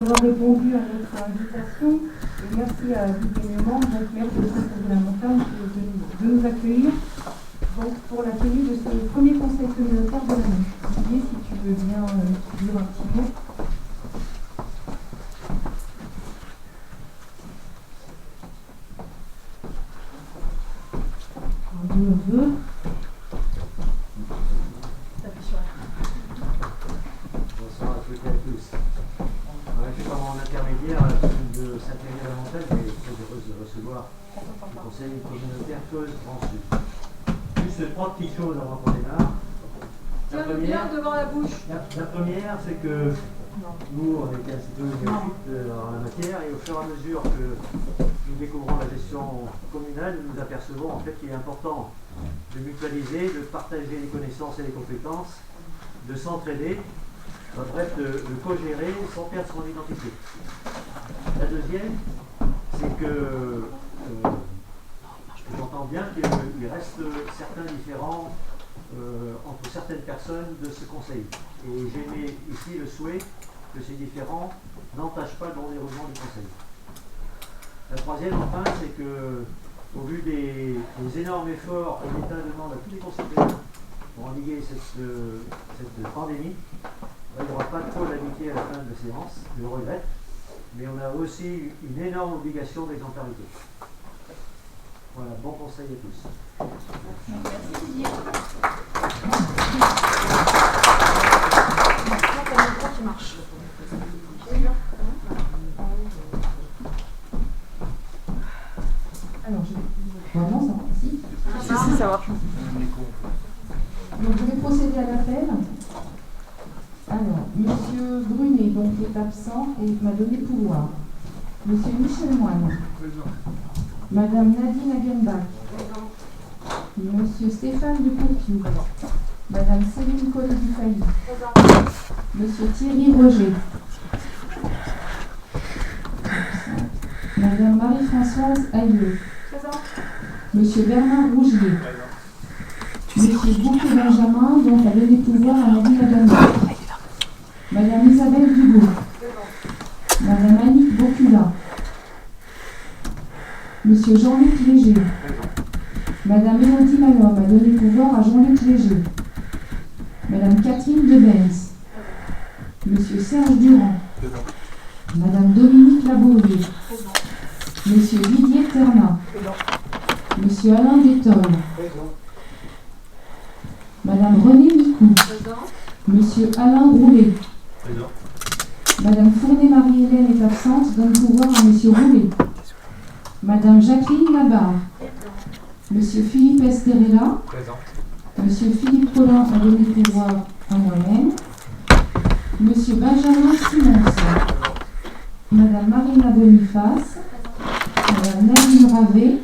D'avoir répondu à notre invitation et merci à tous les membres d'accueillir le Centre de la Montagne de nous accueillir donc, pour la tenue de ce premier conseil communautaire de l'année. Olivier, si tu veux bien dire un petit mot. Bonsoir à toutes et à tous. Je suis en intermédiaire de Saint-Thierry-de-la-Montagne, mais très heureuse de recevoir le conseil communautaire Creuse Grand Sud. Juste trois petites choses avant qu'on démarre. Tiens bien devant la bouche. La première, c'est que nous, on était un petit peu néophytes en la matière, et au fur et à mesure que nous découvrons la gestion communale, nous nous apercevons en fait qu'il est important de mutualiser, de partager les connaissances et les compétences, de s'entraider, en bref, de co-gérer sans perdre son identité. La deuxième, c'est que j'entends bien qu'il reste certains différends entre certaines personnes de ce conseil. Et j'émets ici le souhait que ces différends n'entachent pas le bon déroulement du conseil. La troisième, enfin, c'est que, au vu des énormes efforts que l'État demande à tous les concitoyens pour endiguer cette pandémie, il n'y aura pas trop d'amitié à la fin de la séance, je le regrette, mais on a aussi une énorme obligation d'exemplarité. Voilà, bon conseil à tous. Merci Didier. Alors, vraiment, ça va, si. Ça va. Donc, je vais procéder à l'appel. Alors, Monsieur Brunet, donc, est absent et m'a donné pouvoir. Monsieur Michel Moine. Madame Nadine Hagenbach. Monsieur Stéphane Ducourpiou. Madame Céline Collet-Dufay. Monsieur Thierry Roger. Madame Marie-Françoise Ailleux. Monsieur Bernard Rougier. Monsieur Bouquet Benjamin, donc a donné pouvoir à Nadine Hagenbach. Madame Isabelle Dugaud. Madame Annick Bocula. Monsieur Jean-Luc Léger. Madame Mélodie Malhomme a donné pouvoir à Jean-Luc Léger. Madame Catherine Debens. Monsieur Serge Durand. Madame Dominique Labourier. Monsieur Didier Ternat. Monsieur Alain Détolle. Madame Renée Micou. Monsieur Alain Roulet. Madame Fournet-Marie-Hélène est absente, donne pouvoir à Monsieur Roulet. Madame Jacqueline Labarre. Monsieur Philippe Esterella. Monsieur Philippe Collin a donné pouvoir à moi-même. Monsieur Benjamin Simons. Madame Marina Boniface. Madame Nadine Ravet.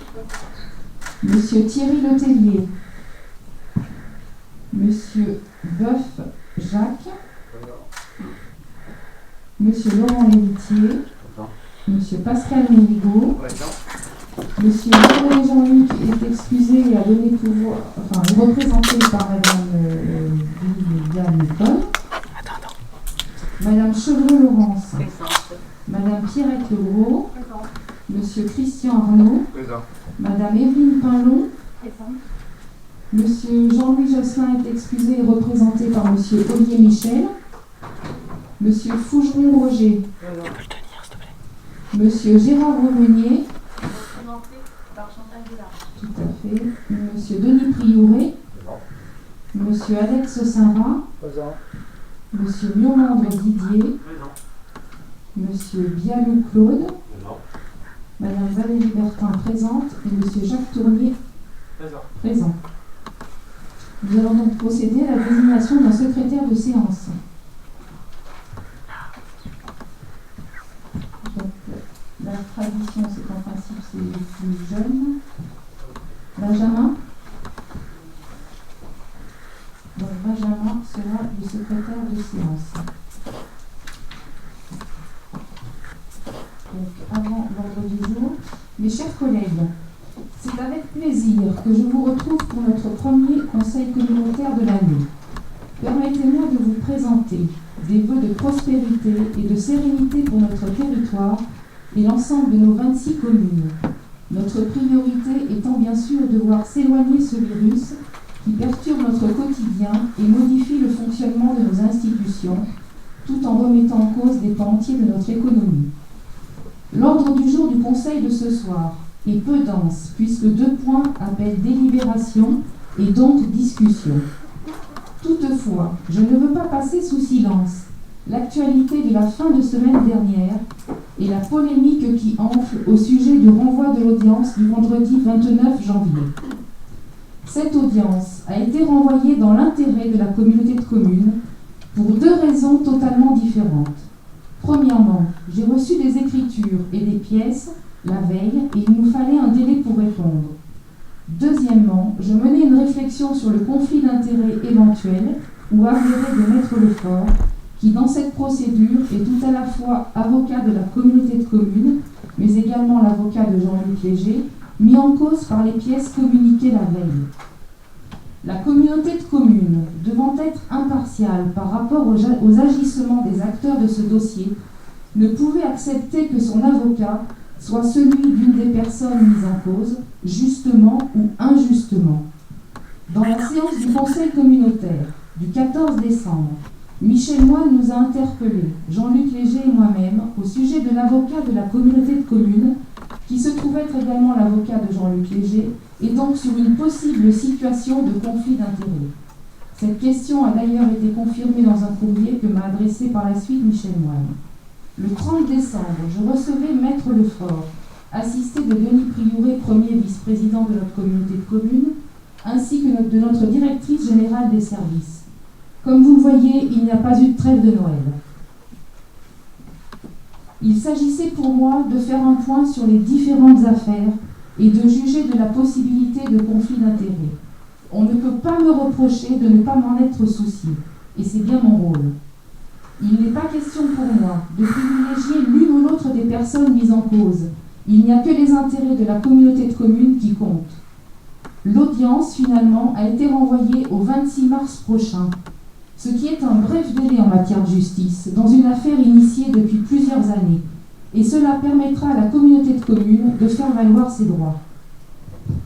Monsieur Thierry Letellier. Monsieur Boeuf Jacques. Monsieur Laurent Héritier. Monsieur Pascal Mérigot. Monsieur Jean-Luc est excusé et a donné pouvoir, enfin, est représenté par Madame Viviane Nicole. Madame Chevreux-Laurence. Madame Pierrette Legros. Monsieur Christian Arnaud. Madame Evelyne Pinlon. Monsieur Jean-Louis Josselin est excusé et représenté par Monsieur Olivier Michel. Monsieur Fougeron Roger. Monsieur Gérard Remenier. Tout à fait. Monsieur Denis Priouret. Monsieur Alex Saint-Rhin. Monsieur Miomandre Didier. Monsieur Bialou Claude. Madame Valérie Bertin présente et Monsieur Jacques Tournier présent. Nous allons donc procéder à la désignation d'un secrétaire de séance. Donc, la tradition, c'est en principe c'est les plus jeunes. Benjamin. Donc Benjamin sera le secrétaire de séance. Donc avant l'ordre du jour, mes chers collègues, c'est avec plaisir que je vous retrouve pour notre premier conseil communautaire de l'année. Permettez-moi de vous présenter des vœux de prospérité et de sérénité pour notre territoire et l'ensemble de nos 26 communes. Notre priorité étant bien sûr de voir s'éloigner ce virus qui perturbe notre quotidien et modifie le fonctionnement de nos institutions, tout en remettant en cause des pans entiers de notre économie. L'ordre du jour du Conseil de ce soir est peu dense, puisque 2 points appellent délibération et donc discussion. Toutefois, je ne veux pas passer sous silence l'actualité de la fin de semaine dernière et la polémique qui enfle au sujet du renvoi de l'audience du vendredi 29 janvier. Cette audience a été renvoyée dans l'intérêt de la communauté de communes pour 2 raisons totalement différentes. Premièrement, j'ai reçu des écritures et des pièces la veille et il nous fallait un délai pour répondre. Deuxièmement, je menais une réflexion sur le conflit d'intérêts éventuel ou avéré de Maître Lefort, qui dans cette procédure est tout à la fois avocat de la communauté de communes, mais également l'avocat de Jean-Luc Léger, mis en cause par les pièces communiquées la veille. La communauté de communes, devant être impartiale par rapport aux agissements des acteurs de ce dossier, ne pouvait accepter que son avocat soit celui d'une des personnes mises en cause, justement ou injustement. Dans la séance du Conseil communautaire du 14 décembre, Michel Moine nous a interpellés, Jean-Luc Léger et moi-même, au sujet de l'avocat de la communauté de communes, qui se trouve être également l'avocat de Jean-Luc Léger, et donc sur une possible situation de conflit d'intérêts. Cette question a d'ailleurs été confirmée dans un courrier que m'a adressé par la suite Michel Moine. Le 30 décembre, je recevais Maître Lefort, assisté de Denis Priouré, premier vice-président de notre communauté de communes, ainsi que de notre directrice générale des services. Comme vous le voyez, il n'y a pas eu de trêve de Noël. Il s'agissait pour moi de faire un point sur les différentes affaires et de juger de la possibilité de conflit d'intérêts. On ne peut pas me reprocher de ne pas m'en être soucié, et c'est bien mon rôle. Il n'est pas question pour moi de privilégier l'une ou l'autre des personnes mises en cause. Il n'y a que les intérêts de la communauté de communes qui comptent. L'audience, finalement, a été renvoyée au 26 mars prochain, ce qui est un bref délai en matière de justice, dans une affaire initiée depuis plusieurs années, et cela permettra à la communauté de communes de faire valoir ses droits.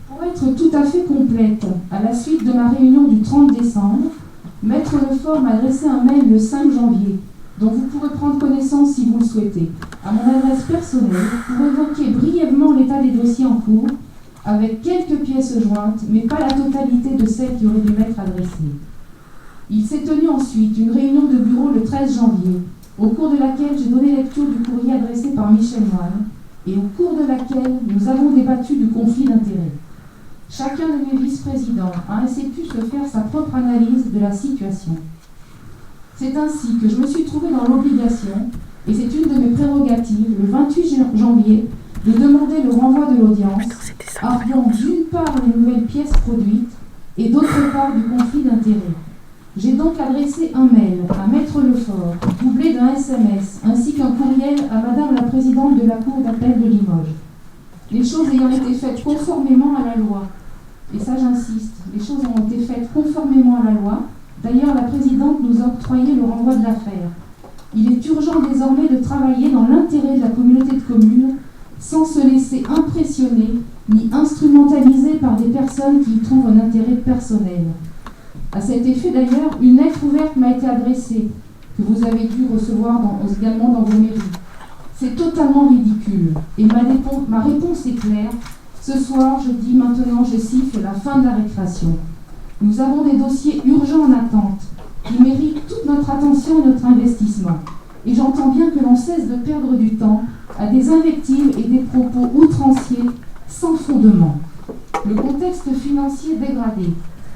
Pour être tout à fait complète, à la suite de ma réunion du 30 décembre, Maître Lefort m'a adressé un mail le 5 janvier, dont vous pourrez prendre connaissance si vous le souhaitez, à mon adresse personnelle, pour évoquer brièvement l'état des dossiers en cours, avec quelques pièces jointes, mais pas la totalité de celles qui auraient dû m'être adressées. Il s'est tenu ensuite une réunion de bureau le 13 janvier, au cours de laquelle j'ai donné lecture du courrier adressé par Michel Moine, et au cours de laquelle nous avons débattu du conflit d'intérêts. Chacun de mes vice-présidents a ainsi pu se faire sa propre analyse de la situation. C'est ainsi que je me suis trouvée dans l'obligation, et c'est une de mes prérogatives, le 28 janvier, de demander le renvoi de l'audience, arguant d'une part les nouvelles pièces produites, et d'autre part du conflit d'intérêts. J'ai donc adressé un mail à Maître Lefort, doublé d'un SMS, ainsi qu'un courriel à Madame la Présidente de la Cour d'appel de Limoges. Les choses ayant été faites conformément à la loi, et ça j'insiste, les choses ont été faites conformément à la loi. D'ailleurs, la Présidente nous a octroyé le renvoi de l'affaire. Il est urgent désormais de travailler dans l'intérêt de la communauté de communes, sans se laisser impressionner ni instrumentaliser par des personnes qui y trouvent un intérêt personnel. À cet effet d'ailleurs, une lettre ouverte m'a été adressée, que vous avez dû recevoir également dans vos mairies. C'est totalement ridicule, et ma réponse est claire. Ce soir, je dis maintenant, je siffle la fin de la récréation. Nous avons des dossiers urgents en attente, qui méritent toute notre attention et notre investissement. Et j'entends bien que l'on cesse de perdre du temps à des invectives et des propos outranciers sans fondement. Le contexte financier dégradé,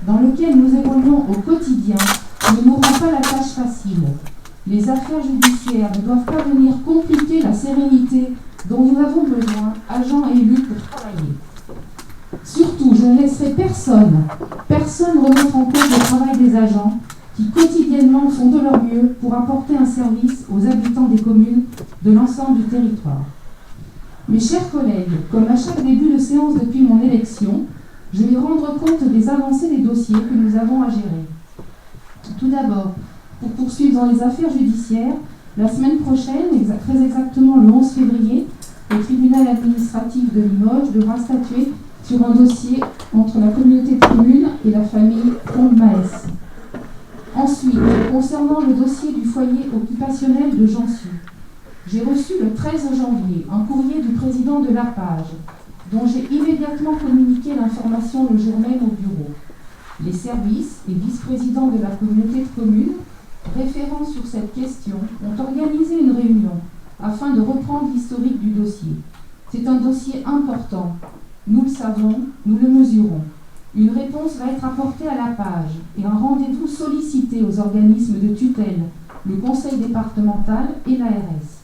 dans lequel nous évoluons au quotidien, ne nous rend pas la tâche facile. Les affaires judiciaires ne doivent pas venir compliquer la sérénité dont nous avons besoin, agents et élus, pour travailler. Surtout, je ne laisserai personne remettre en cause le travail des agents qui quotidiennement font de leur mieux pour apporter un service aux habitants des communes de l'ensemble du territoire. Mes chers collègues, comme à chaque début de séance depuis mon élection, je vais rendre compte des avancées des dossiers que nous avons à gérer. Tout d'abord, pour poursuivre dans les affaires judiciaires, la semaine prochaine, très exactement le 11 février, le tribunal administratif de Limoges devra statuer sur un dossier entre la communauté de communes et la famille Combe-Maes. Ensuite, concernant le dossier du foyer occupationnel de Jansu, j'ai reçu le 13 janvier un courrier du président de la page, dont j'ai immédiatement communiqué l'information le jour même au bureau. Les services et vice-présidents de la communauté de communes, référents sur cette question, ont organisé une réunion afin de reprendre l'historique du dossier. C'est un dossier important. Nous le savons, nous le mesurons. Une réponse va être apportée à la page et un rendez-vous sollicité aux organismes de tutelle, le conseil départemental et l'ARS.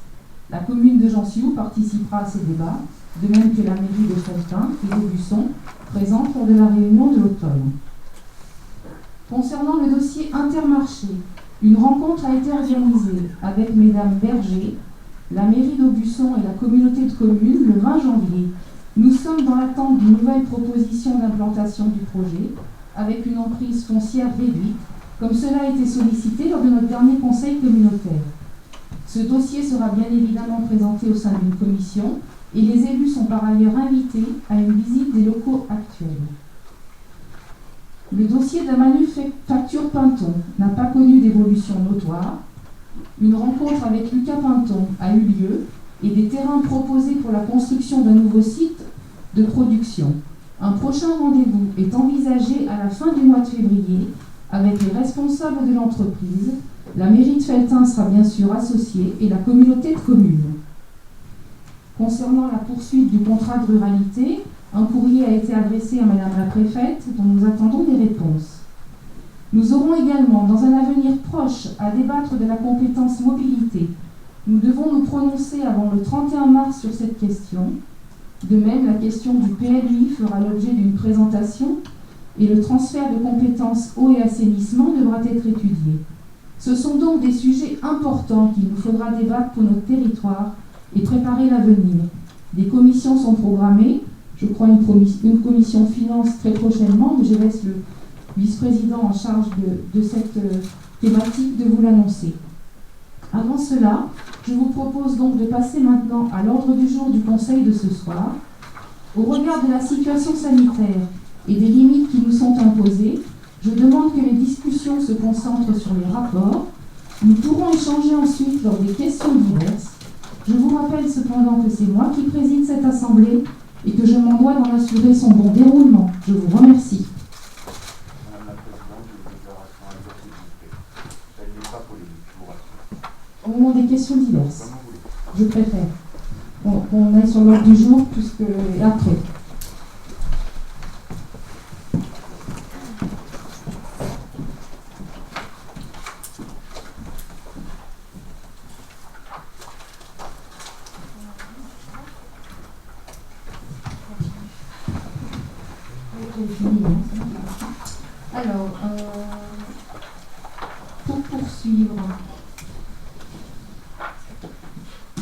La commune de Jansu participera à ces débats, de même que la mairie de Felletin et d'Aubusson, présente lors de la réunion de l'automne. Concernant le dossier Intermarché, une rencontre a été organisée avec Mesdames Berger, la mairie d'Aubusson et la communauté de communes le 20 janvier. Nous sommes dans l'attente d'une nouvelle proposition d'implantation du projet, avec une emprise foncière réduite, comme cela a été sollicité lors de notre dernier conseil communautaire. Ce dossier sera bien évidemment présenté au sein d'une commission et les élus sont par ailleurs invités à une visite des locaux actuels. Le dossier de la manufacture Pinton n'a pas connu d'évolution notoire. Une rencontre avec Lucas Pinton a eu lieu et des terrains proposés pour la construction d'un nouveau site de production. Un prochain rendez-vous est envisagé à la fin du mois de février avec les responsables de l'entreprise. La mairie de Felletin sera bien sûr associée et la communauté de communes. Concernant la poursuite du contrat de ruralité, un courrier a été adressé à Madame la Préfète dont nous attendons des réponses. Nous aurons également, dans un avenir proche, à débattre de la compétence mobilité. Nous devons nous prononcer avant le 31 mars sur cette question. De même, la question du PLUI fera l'objet d'une présentation et le transfert de compétences eau et assainissement devra être étudié. Ce sont donc des sujets importants qu'il nous faudra débattre pour notre territoire et préparer l'avenir. Des commissions sont programmées, je crois une commission finance très prochainement, mais je laisse le vice-président en charge de cette thématique de vous l'annoncer. Avant cela, je vous propose donc de passer maintenant à l'ordre du jour du Conseil de ce soir. Au regard de la situation sanitaire et des limites qui nous sont imposées, je demande que les discussions se concentrent sur les rapports. Nous pourrons échanger ensuite lors des questions diverses. Je vous rappelle cependant que c'est moi qui préside cette assemblée et que je m'en dois d'en assurer son bon déroulement. Je vous remercie. Madame la Présidente, une déclaration à l'exercice. Elle n'est pas polémique, je vous rassure. Au moment des questions diverses, je préfère qu'on aille sur l'ordre du jour puisque après. Alors, pour poursuivre,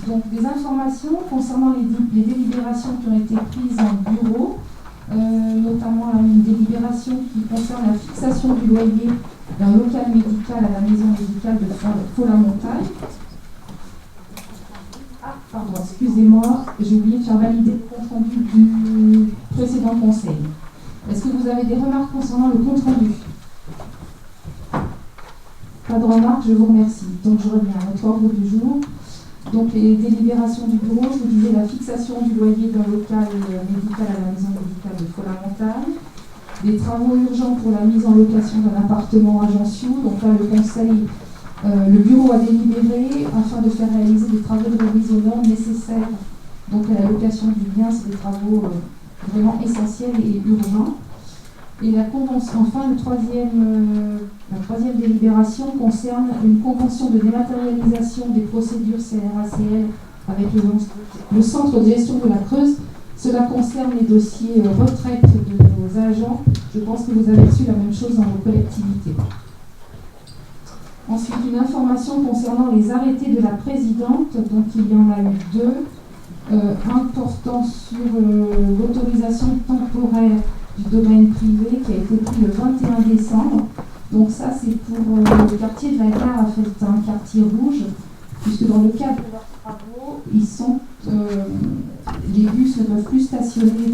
donc des informations concernant les délibérations qui ont été prises en bureau, notamment une délibération qui concerne la fixation du loyer d'un local médical à la maison médicale de Faux-la-Montagne. Ah, pardon, excusez-moi, j'ai oublié de faire valider le compte rendu du précédent conseil. Est-ce que vous avez des remarques concernant le compte rendu? Pas de remarques, je vous remercie. Donc je reviens à notre ordre du jour. Donc les délibérations du bureau, je vous disais la fixation du loyer d'un local médical à la maison médicale de Faux-la-Montagne, des travaux urgents pour la mise en location d'un appartement à Jansu. Donc là, le bureau a délibéré afin de faire réaliser des travaux de remise aux normes nécessaires donc à la location du bien. C'est des travaux vraiment essentiels et urgents. Et la convention, enfin, la troisième délibération concerne une convention de dématérialisation des procédures CRACL avec le centre de gestion de la Creuse. Cela concerne les dossiers retraite de nos agents. Je pense que vous avez reçu la même chose dans vos collectivités. Ensuite, une information concernant les arrêtés de la présidente. Donc, il y en a eu deux. Un portant sur l'autorisation temporaire du domaine privé qui a été pris le 21 décembre Donc ça, c'est pour le quartier de la Gare, en fait, un quartier rouge, puisque dans le cadre de leurs travaux, les bus ne peuvent plus stationner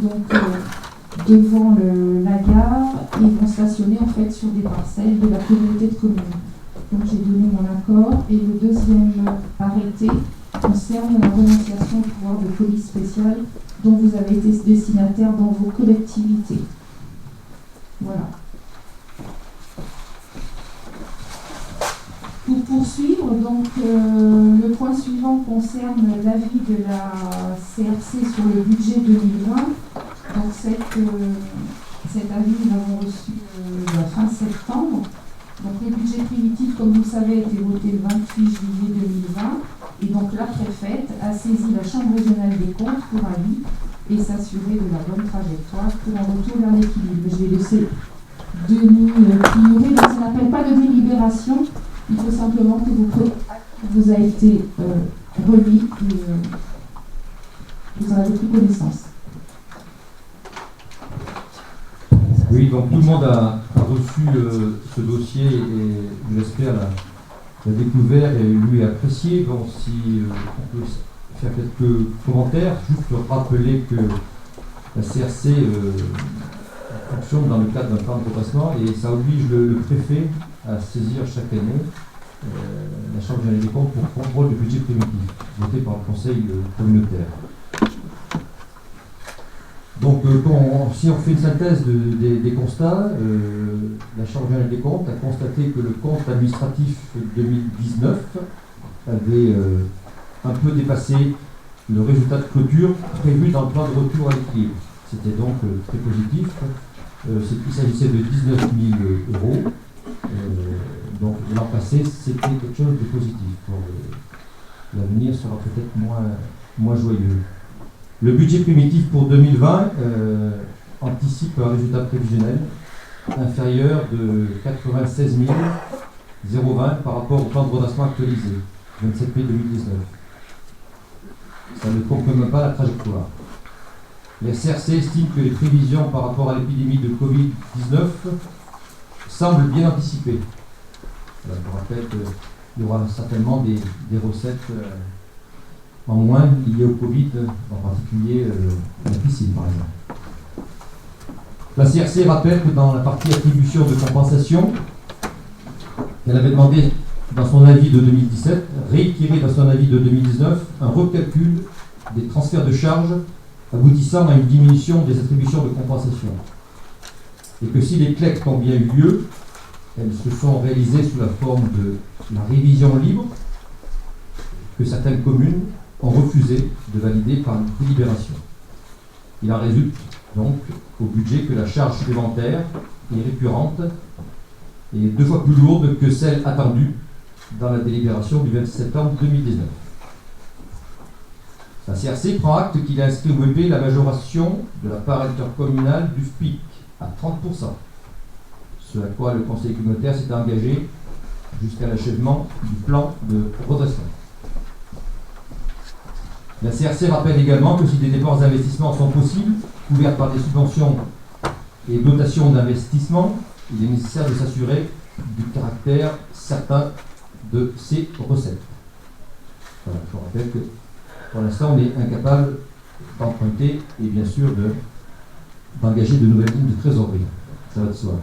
devant la gare et vont stationner en fait sur des parcelles de la communauté de communes. Donc j'ai donné mon accord et le deuxième arrêté concerne la renonciation au pouvoir de police spéciale dont vous avez été destinataire dans vos collectivités. Voilà. Pour poursuivre, donc, le point suivant concerne l'avis de la CRC sur le budget 2020. Donc cet avis, nous l'avons reçu la fin septembre. Donc le budget primitif, comme vous le savez, a été voté le 28 juillet 2020. Et donc la préfète a saisi la Chambre régionale des comptes pour avis et s'assurer de la bonne trajectoire pour un retour vers l'équilibre. Je vais laisser Denis Priouré, donc ça n'appelle pas de délibération. Il faut simplement que vous preniez acte qui vous a été remis et vous en avez pris connaissance. Oui, donc tout le monde a reçu ce dossier et je l'espère l'a découvert et lui apprécié. Donc si on peut faire quelques commentaires, juste rappeler que la CRC fonctionne dans le cadre d'un plan de redressement et ça oblige le préfet à saisir chaque année la Chambre régionale des comptes pour contrôle du budget primitif, voté par le Conseil communautaire. Donc, si on fait une synthèse des constats, la Chambre régionale des comptes a constaté que le compte administratif 2019 avait un peu dépassé le résultat de clôture prévu dans le plan de retour à l'équilibre. C'était donc très positif. Il s'agissait de 19 000 euros. Donc l'an passé, c'était quelque chose de positif. L'avenir sera peut-être moins joyeux. Le budget primitif pour 2020 anticipe un résultat prévisionnel inférieur de 96 020 par rapport au plan de redressement actualisé, 27 mai 2019. Ça ne confirme pas la trajectoire. La CRC estime que les prévisions par rapport à l'épidémie de Covid-19 semblent bien anticipées. Voilà, je vous rappelle qu'il y aura certainement des recettes en moins liées au Covid, en particulier la piscine par exemple. La CRC rappelle que dans la partie attribution de compensation, elle avait demandé dans son avis de 2017, réitéré dans son avis de 2019, un recalcul des transferts de charges aboutissant à une diminution des attributions de compensation. Et que si les CLEC ont bien eu lieu, elles se sont réalisées sous la forme de la révision libre que certaines communes ont refusé de valider par une délibération. Il en résulte donc au budget que la charge supplémentaire est récurrente et 2 fois plus lourde que celle attendue dans la délibération du 26 septembre 2019. La CRC prend acte qu'il a inscrit au BP la majoration de la part intercommunale du FPIC à 30%, ce à quoi le Conseil communautaire s'est engagé jusqu'à l'achèvement du plan de redressement. La CRC rappelle également que si des dépenses d'investissement sont possibles, couvertes par des subventions et dotations d'investissement, il est nécessaire de s'assurer du caractère certain de ces recettes. Voilà, je vous rappelle que pour l'instant, on est incapable d'emprunter et bien sûr d'engager de nouvelles lignes de trésorerie. Ça va de soi.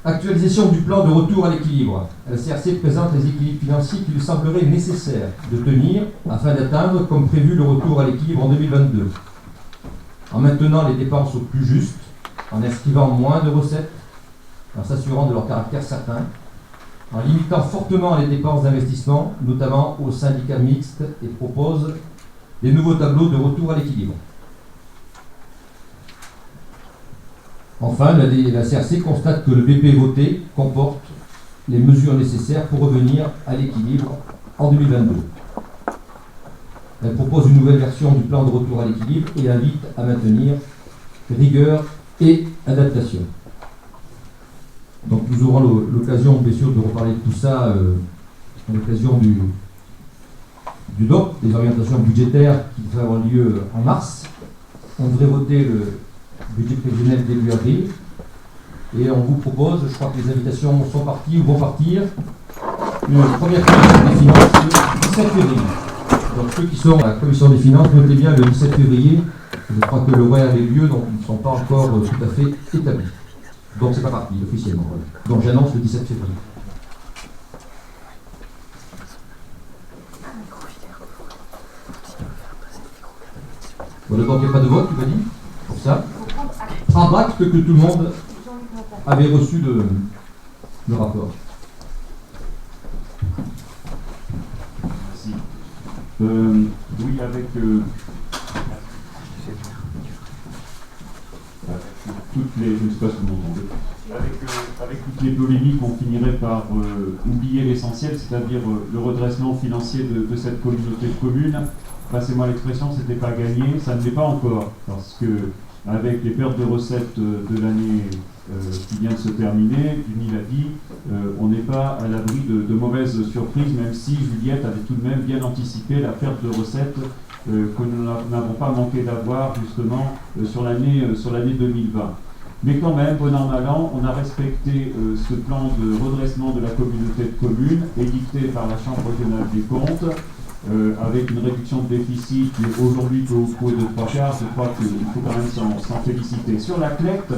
Actualisation du plan de retour à l'équilibre. La CRC présente les équilibres financiers qui lui sembleraient nécessaires de tenir afin d'atteindre, comme prévu, le retour à l'équilibre en 2022. En maintenant les dépenses au plus juste, en inscrivant moins de recettes, en s'assurant de leur caractère certain, en limitant fortement les dépenses d'investissement, notamment aux syndicats mixtes, et propose des nouveaux tableaux de retour à l'équilibre. Enfin, la CRC constate que le BP voté comporte les mesures nécessaires pour revenir à l'équilibre en 2022. Elle propose une nouvelle version du plan de retour à l'équilibre et invite à maintenir rigueur et adaptation. Donc nous aurons l'occasion, bien sûr, de reparler de tout ça à l'occasion du DOP, des orientations budgétaires qui devraient avoir lieu en mars. On devrait voter le budget prévisionnel début avril. Et on vous propose, je crois que les invitations sont parties ou vont partir, une première commission des finances le 17 février. Donc ceux qui sont à la commission des finances, notez bien le 17 février. Je crois que l'horaire et les lieux donc, ne sont pas encore tout à fait établis. Donc c'est pas parti officiellement. Voilà. Donc j'annonce le 17 février. Bon, donc il n'y a pas de vote, tu m'as dit, pour ça. Prendre acte que tout le monde avait reçu le rapport. Merci. Oui, avec toutes les, je ne sais pas si vous m'entendez, avec toutes les polémiques, on finirait par oublier l'essentiel, c'est-à-dire le redressement financier de cette communauté de communes. Passez-moi l'expression, c'était pas gagné, ça ne l'est pas encore, parce que avec les pertes de recettes de l'année qui vient de se terminer, Denis l'a dit, on n'est pas à l'abri de mauvaises surprises, même si Juliette avait tout de même bien anticipé la perte de recettes que nous n'avons pas manqué d'avoir justement sur l'année 2020. Mais quand même, bon an, mal an, on a respecté ce plan de redressement de la communauté de communes édicté par la Chambre régionale des comptes, avec une réduction de déficit qui aujourd'hui peut au coup de 3 quarts. Je crois qu'il faut quand même s'en féliciter. Sur la collecte,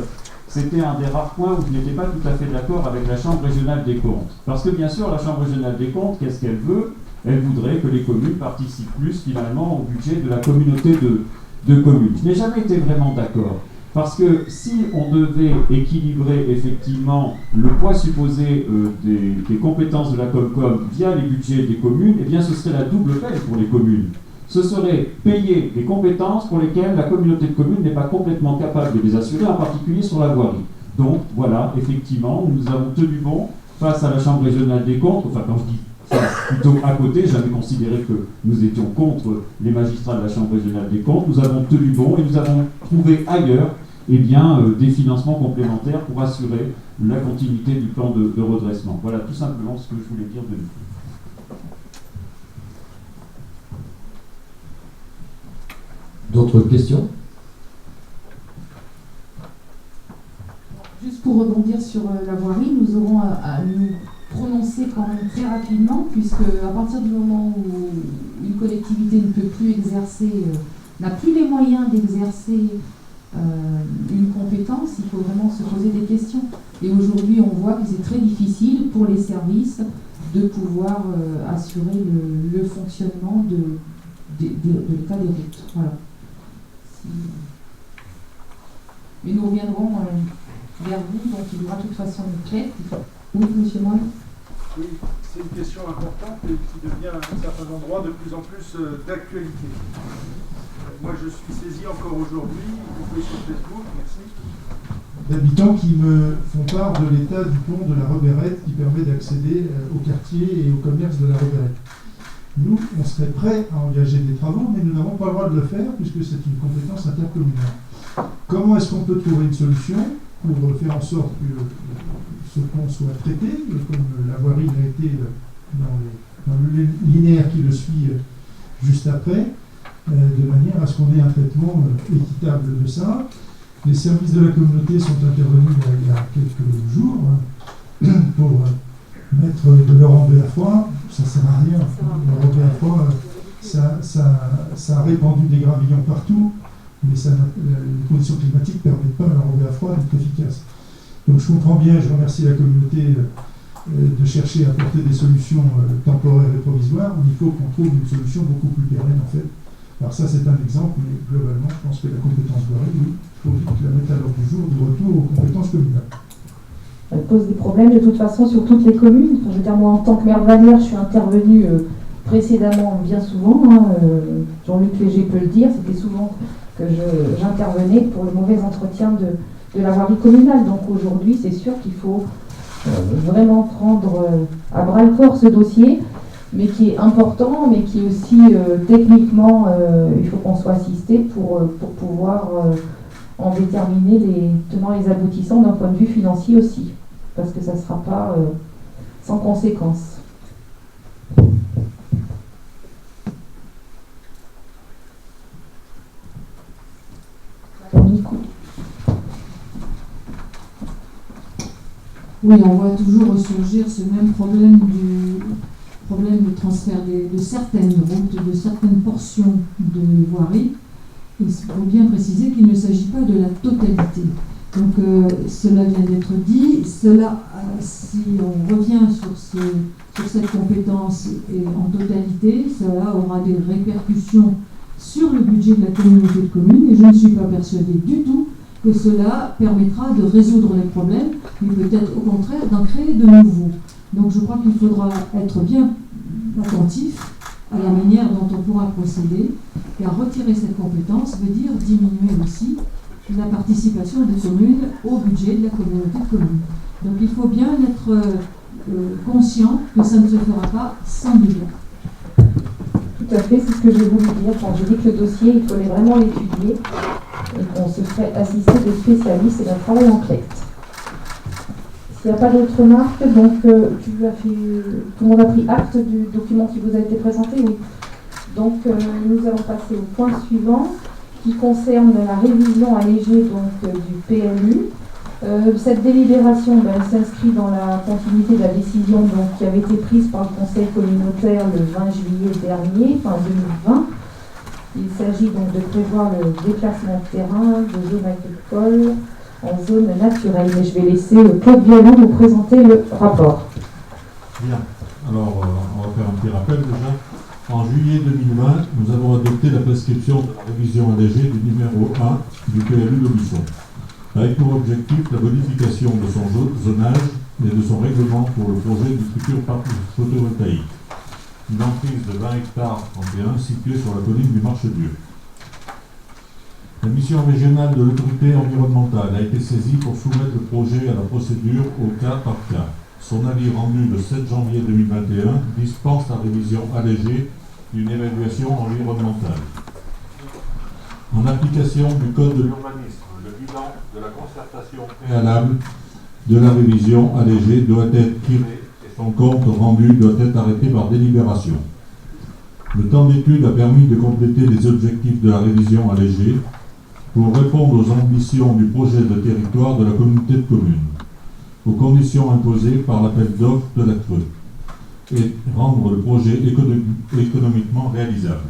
c'était un des rares points où je n'étais pas tout à fait d'accord avec la Chambre régionale des comptes. Parce que bien sûr, la Chambre régionale des comptes, qu'est-ce qu'elle veut? Elle voudrait que les communes participent plus finalement au budget de la communauté de communes. Je n'ai jamais été vraiment d'accord. Parce que si on devait équilibrer effectivement le poids supposé des compétences de la Comcom via les budgets des communes, eh bien ce serait la double peine pour les communes. Ce serait payer des compétences pour lesquelles la communauté de communes n'est pas complètement capable de les assurer, en particulier sur la voirie. Donc voilà, effectivement, nous avons tenu bon face à la Chambre régionale des comptes, enfin quand je dis ça, plutôt à côté, j'avais considéré que nous étions contre les magistrats de la Chambre régionale des comptes, nous avons tenu bon et nous avons trouvé ailleurs des financements complémentaires pour assurer la continuité du plan de redressement. Voilà tout simplement ce que je voulais dire de nous. D'autres questions? Juste pour rebondir sur la voirie, nous aurons à nous prononcer quand même très rapidement, puisque à partir du moment où une collectivité ne peut plus exercer, n'a plus les moyens d'exercer une compétence, il faut vraiment se poser des questions. Et aujourd'hui, on voit que c'est très difficile pour les services de pouvoir assurer le fonctionnement de l'état des routes. Voilà. Mais nous reviendrons vers vous, donc il y aura de toute façon une clé. Oui, monsieur Moine. Oui, c'est une question importante et qui devient à un certain endroit de plus en plus d'actualité. Moi, je suis saisi encore aujourd'hui, vous pouvez sur Facebook, merci, d'habitants qui me font part de l'état du pont de la Reberette qui permet d'accéder au quartier et au commerce de la Reberette. Nous, on serait prêts à engager des travaux, mais nous n'avons pas le droit de le faire puisque c'est une compétence intercommunale. Comment est-ce qu'on peut trouver une solution pour faire en sorte que ce pont soit traité, comme la voirie l'a été dans le linéaire qui le suit juste après, de manière à ce qu'on ait un traitement équitable de ça. Les services de la communauté sont intervenus il y a quelques jours pour mettre de l'or en foi. Ça ne sert à rien. L'or en foi, ça a répandu des gravillons partout, mais les conditions climatiques ne permettent pas à l'or en foi d'être efficace. Donc je comprends bien, je remercie la communauté de chercher à apporter des solutions temporaires et provisoires, mais il faut qu'on trouve une solution beaucoup plus pérenne en fait. Alors ça c'est un exemple, mais globalement je pense que la compétence voirie, oui, il faut vite la mettre à l'ordre du jour du retour aux compétences communales. Elle pose des problèmes de toute façon sur toutes les communes. Enfin, je veux dire, moi en tant que maire de Vallières, je suis intervenue précédemment bien souvent, Jean-Luc Léger peut le dire, c'était souvent que j'intervenais pour le mauvais entretien de la voirie communale. Donc aujourd'hui c'est sûr qu'il faut vraiment prendre à bras le corps ce dossier, mais qui est important, mais qui est aussi techniquement, il faut qu'on soit assisté pour pouvoir en déterminer les tenants et les aboutissants d'un point de vue financier aussi, parce que ça ne sera pas sans conséquence. Oui, on voit toujours ressurgir ce même problème de transfert de certaines routes, de certaines portions de voirie. Il faut bien préciser qu'il ne s'agit pas de la totalité. Donc cela vient d'être dit. Cela, si on revient sur cette compétence et en totalité, cela aura des répercussions sur le budget de la communauté de communes, et je ne suis pas persuadée du tout que cela permettra de résoudre les problèmes, mais peut-être au contraire d'en créer de nouveaux. Donc je crois qu'il faudra être bien attentif à la manière dont on pourra procéder, car retirer cette compétence veut dire diminuer aussi la participation des communes au budget de la communauté de communes. Donc il faut bien être conscient que ça ne se fera pas sans budget. Tout à fait, c'est ce que j'ai voulu dire quand j'ai dit que le dossier, il fallait vraiment l'étudier et qu'on se ferait assister de spécialistes et d'un travail en collecte. S'il n'y a pas d'autres remarques, donc tout le monde a pris acte du document qui vous a été présenté, oui. Donc nous allons passer au point suivant qui concerne la révision allégée du PLU. Cette délibération s'inscrit dans la continuité de la décision qui avait été prise par le Conseil communautaire le 20 juillet dernier, enfin 2020. Il s'agit donc de prévoir le déplacement de terrain de zone agricole en zone naturelle. Mais je vais laisser Claude Violon nous présenter le rapport. Bien, alors on va faire un petit rappel déjà. En juillet 2020, nous avons adopté la prescription de la révision allégée du numéro 1 du PLU d'Aubusson, avec pour objectif la modification de son zonage et de son règlement pour le projet du futur parc photovoltaïque. Une emprise de 20 hectares 31 située sur la colline du Marchedieu. La mission régionale de l'autorité environnementale a été saisie pour soumettre le projet à la procédure au cas par cas. Son avis rendu le 7 janvier 2021 dispense la révision allégée d'une évaluation environnementale. En application du Code de l'urbanisme, le bilan de la concertation préalable de la révision allégée doit être tiré et son compte rendu doit être arrêté par délibération. Le temps d'étude a permis de compléter les objectifs de la révision allégée pour répondre aux ambitions du projet de territoire de la communauté de communes, aux conditions imposées par l'appel d'offres de la CRE, et rendre le projet économiquement réalisable.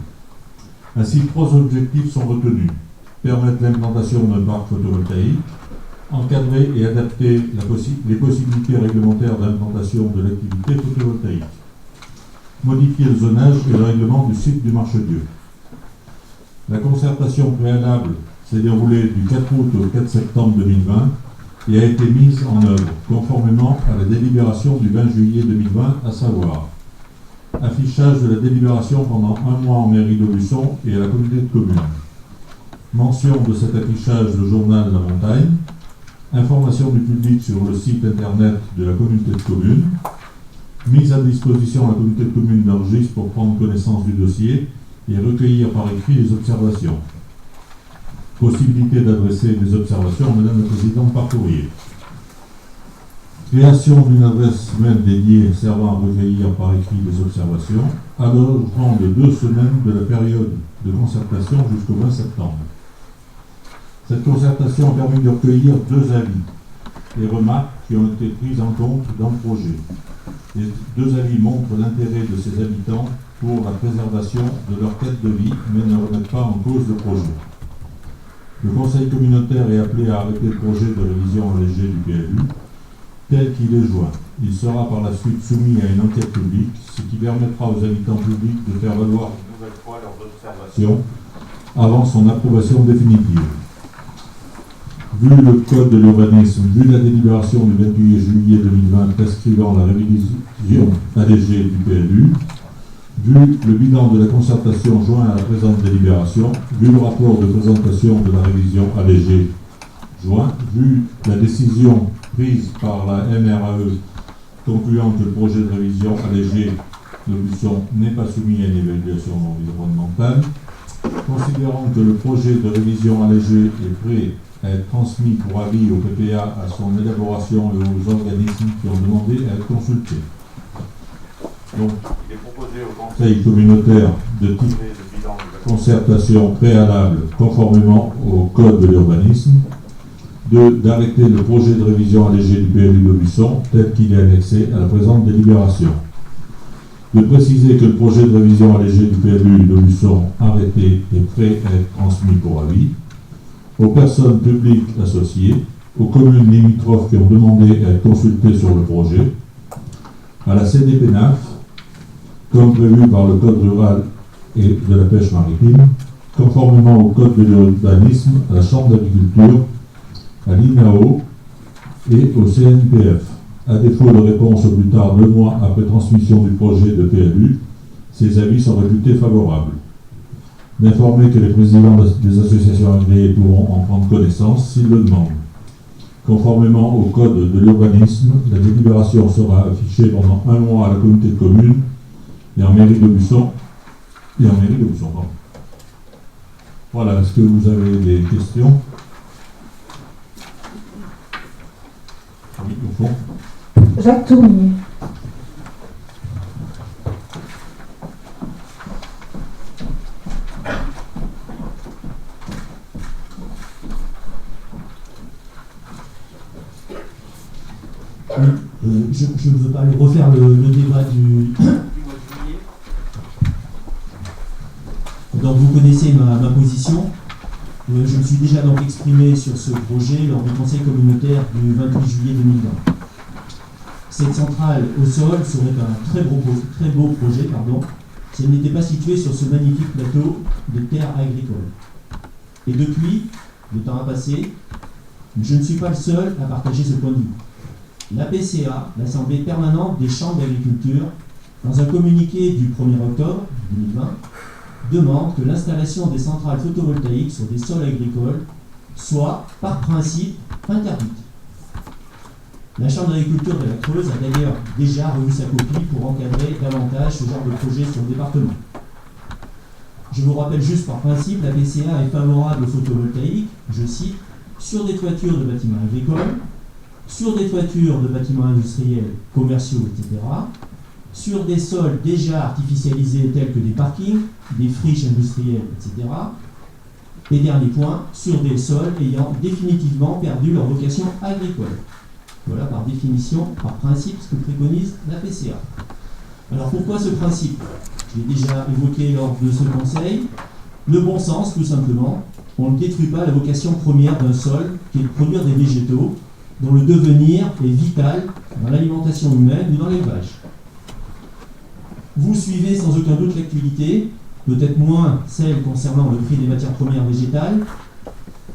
Ainsi, 3 objectifs sont retenus. Permettre l'implantation d'un parc photovoltaïque, encadrer et adapter les possibilités réglementaires d'implantation de l'activité photovoltaïque, modifier le zonage et le règlement du site du Marchedieu. La concertation préalable s'est déroulée du 4 août au 4 septembre 2020 et a été mise en œuvre conformément à la délibération du 20 juillet 2020, à savoir affichage de la délibération pendant 1 mois en mairie d'Aubusson et à la communauté de communes, mention de cet affichage le journal La Montagne, information du public sur le site internet de la communauté de communes, mise à disposition à la communauté de communes d'Orgis pour prendre connaissance du dossier et recueillir par écrit les observations. Possibilité d'adresser des observations à Madame la Présidente par courrier. Création d'une adresse mail dédiée servant à recueillir par écrit des observations, allongement de 2 semaines de la période de concertation jusqu'au 20 septembre. Cette concertation a permis de recueillir 2 avis et remarques qui ont été prises en compte dans le projet. Les 2 avis montrent l'intérêt de ces habitants pour la préservation de leur quête de vie, mais ne remettent pas en cause le projet. Le Conseil communautaire est appelé à arrêter le projet de révision allégée du PLU tel qu'il est joint. Il sera par la suite soumis à une enquête publique, ce qui permettra aux habitants publics de faire valoir une nouvelle fois leurs observations avant son approbation définitive. Vu le Code de l'urbanisme, vu la délibération du 28 juillet 2020 prescrivant la révision allégée du PLU, vu le bilan de la concertation joint à la présente délibération, vu le rapport de présentation de la révision allégée joint, vu la décision prise par la MRAE concluant que le projet de révision allégée de Busson n'est pas soumis à une évaluation environnementale, considérant que le projet de révision allégée est prêt à être transmis pour avis au PPA à son élaboration et aux organismes qui ont demandé à être consultés. Donc, il est proposé au Conseil communautaire de tirer le bilan de la concertation préalable conformément au Code de l'urbanisme, d'arrêter le projet de révision allégée du PLU d'Aubusson tel qu'il est annexé à la présente délibération. De préciser que le projet de révision allégée du PLU d'Aubusson arrêté est prêt à être transmis pour avis aux personnes publiques associées, aux communes limitrophes qui ont demandé à être consultées sur le projet, à la CDPNAF, comme prévu par le Code rural et de la pêche maritime, conformément au Code de l'urbanisme, à la Chambre d'agriculture, à l'INAO et au CNPF. À défaut de réponse au plus tard 2 mois après transmission du projet de PLU, ces avis sont réputés favorables. D'informer que les présidents des associations agréées pourront en prendre connaissance s'ils le demandent. Conformément au Code de l'urbanisme, la délibération sera affichée pendant 1 mois à la communauté de communes et en mairie d'Aubusson. Voilà, est-ce que vous avez des questions? Oui, au fond. Jacques Tournier. Je ne veux pas refaire le débat du mois de juillet. Donc vous connaissez ma position. Je me suis déjà donc exprimé sur ce projet lors du conseil communautaire du 28 juillet 2020. Cette centrale au sol serait un très beau projet, si elle n'était pas située sur ce magnifique plateau de terres agricoles. Et depuis, le temps a passé, je ne suis pas le seul à partager ce point de vue. La PCA, l'Assemblée permanente des chambres d'agriculture, dans un communiqué du 1er octobre 2020, demande que l'installation des centrales photovoltaïques sur des sols agricoles soit, par principe, interdite. La Chambre d'agriculture de la Creuse a d'ailleurs déjà revu sa copie pour encadrer davantage ce genre de projet sur le département. Je vous rappelle juste par principe, la PCA est favorable au photovoltaïque, je cite, sur des toitures de bâtiments agricoles, sur des toitures de bâtiments industriels, commerciaux, etc., sur des sols déjà artificialisés tels que des parkings, des friches industrielles, etc., et dernier point, sur des sols ayant définitivement perdu leur vocation agricole. Voilà par définition, par principe, ce que préconise la PCA. Alors pourquoi ce principe? Je l'ai déjà évoqué lors de ce conseil. Le bon sens, tout simplement. On ne détruit pas la vocation première d'un sol, qui est de produire des végétaux, dont le devenir est vital dans l'alimentation humaine ou dans l'élevage. Vous suivez sans aucun doute l'actualité, peut-être moins celle concernant le prix des matières premières végétales.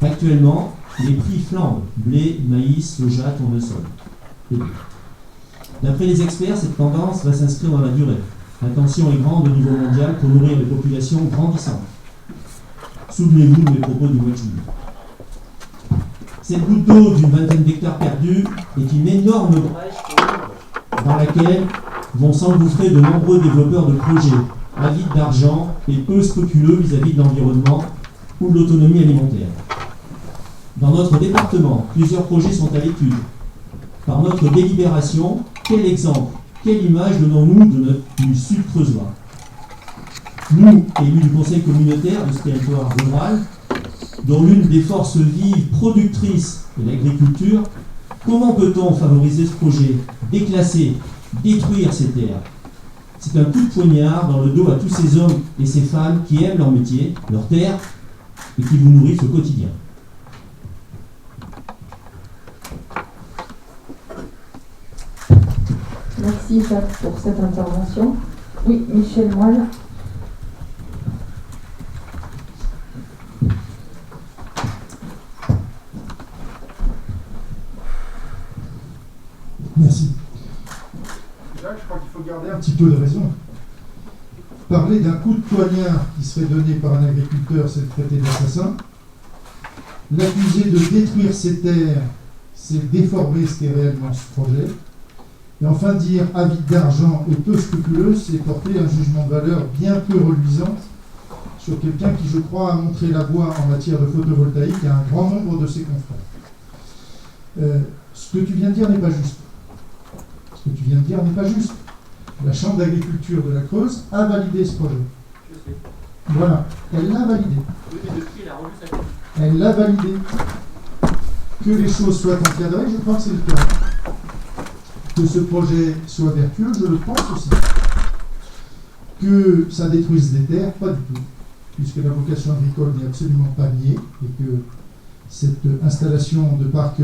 Actuellement, les prix flambent, blé, maïs, soja, tournesol. D'après les experts, cette tendance va s'inscrire dans la durée. La tension est grande au niveau mondial pour nourrir les populations grandissantes. Souvenez-vous de mes propos du mois de juillet. Cette goutte d'eau d'une vingtaine d'hectares perdus est une énorme brèche dans laquelle vont s'engouffrer de nombreux développeurs de projets, avides d'argent et peu scrupuleux vis-à-vis de l'environnement ou de l'autonomie alimentaire. Dans notre département, plusieurs projets sont à l'étude. Par notre délibération, quel exemple, quelle image donnons-nous du Sud creusois? Nous, élus du conseil communautaire de ce territoire rural, dont l'une des forces vives productrices est l'agriculture, comment peut-on favoriser ce projet, déclasser, détruire ces terres? C'est un coup de poignard dans le dos à tous ces hommes et ces femmes qui aiment leur métier, leur terre, et qui vous nourrissent au quotidien. Merci Jacques pour cette intervention. Oui, Michel Moelle. Merci. Jacques, je crois qu'il faut garder Un petit peu de raison. Parler d'un coup de poignard qui serait donné par un agriculteur, c'est le traité d'assassin. L'accuser de détruire ses terres, c'est déformer ce qu'est réellement ce projet. Et enfin, dire avide d'argent et peu scrupuleux, c'est porter un jugement de valeur bien peu reluisant sur quelqu'un qui, je crois, a montré la voie en matière de photovoltaïque à un grand nombre de ses confrères. Ce que tu viens de dire n'est pas juste. Ce que tu viens de dire n'est pas juste. La Chambre d'agriculture de la Creuse a validé ce projet. Je sais. Voilà, elle l'a validé. Oui, mais depuis, elle a revu sa copie. Elle l'a validé. que les choses soient encadrées, je crois que c'est le cas. Que ce projet soit vertueux, je le pense aussi. Que ça détruise des terres, pas du tout, puisque la vocation agricole n'est absolument pas niée, et que cette installation de parc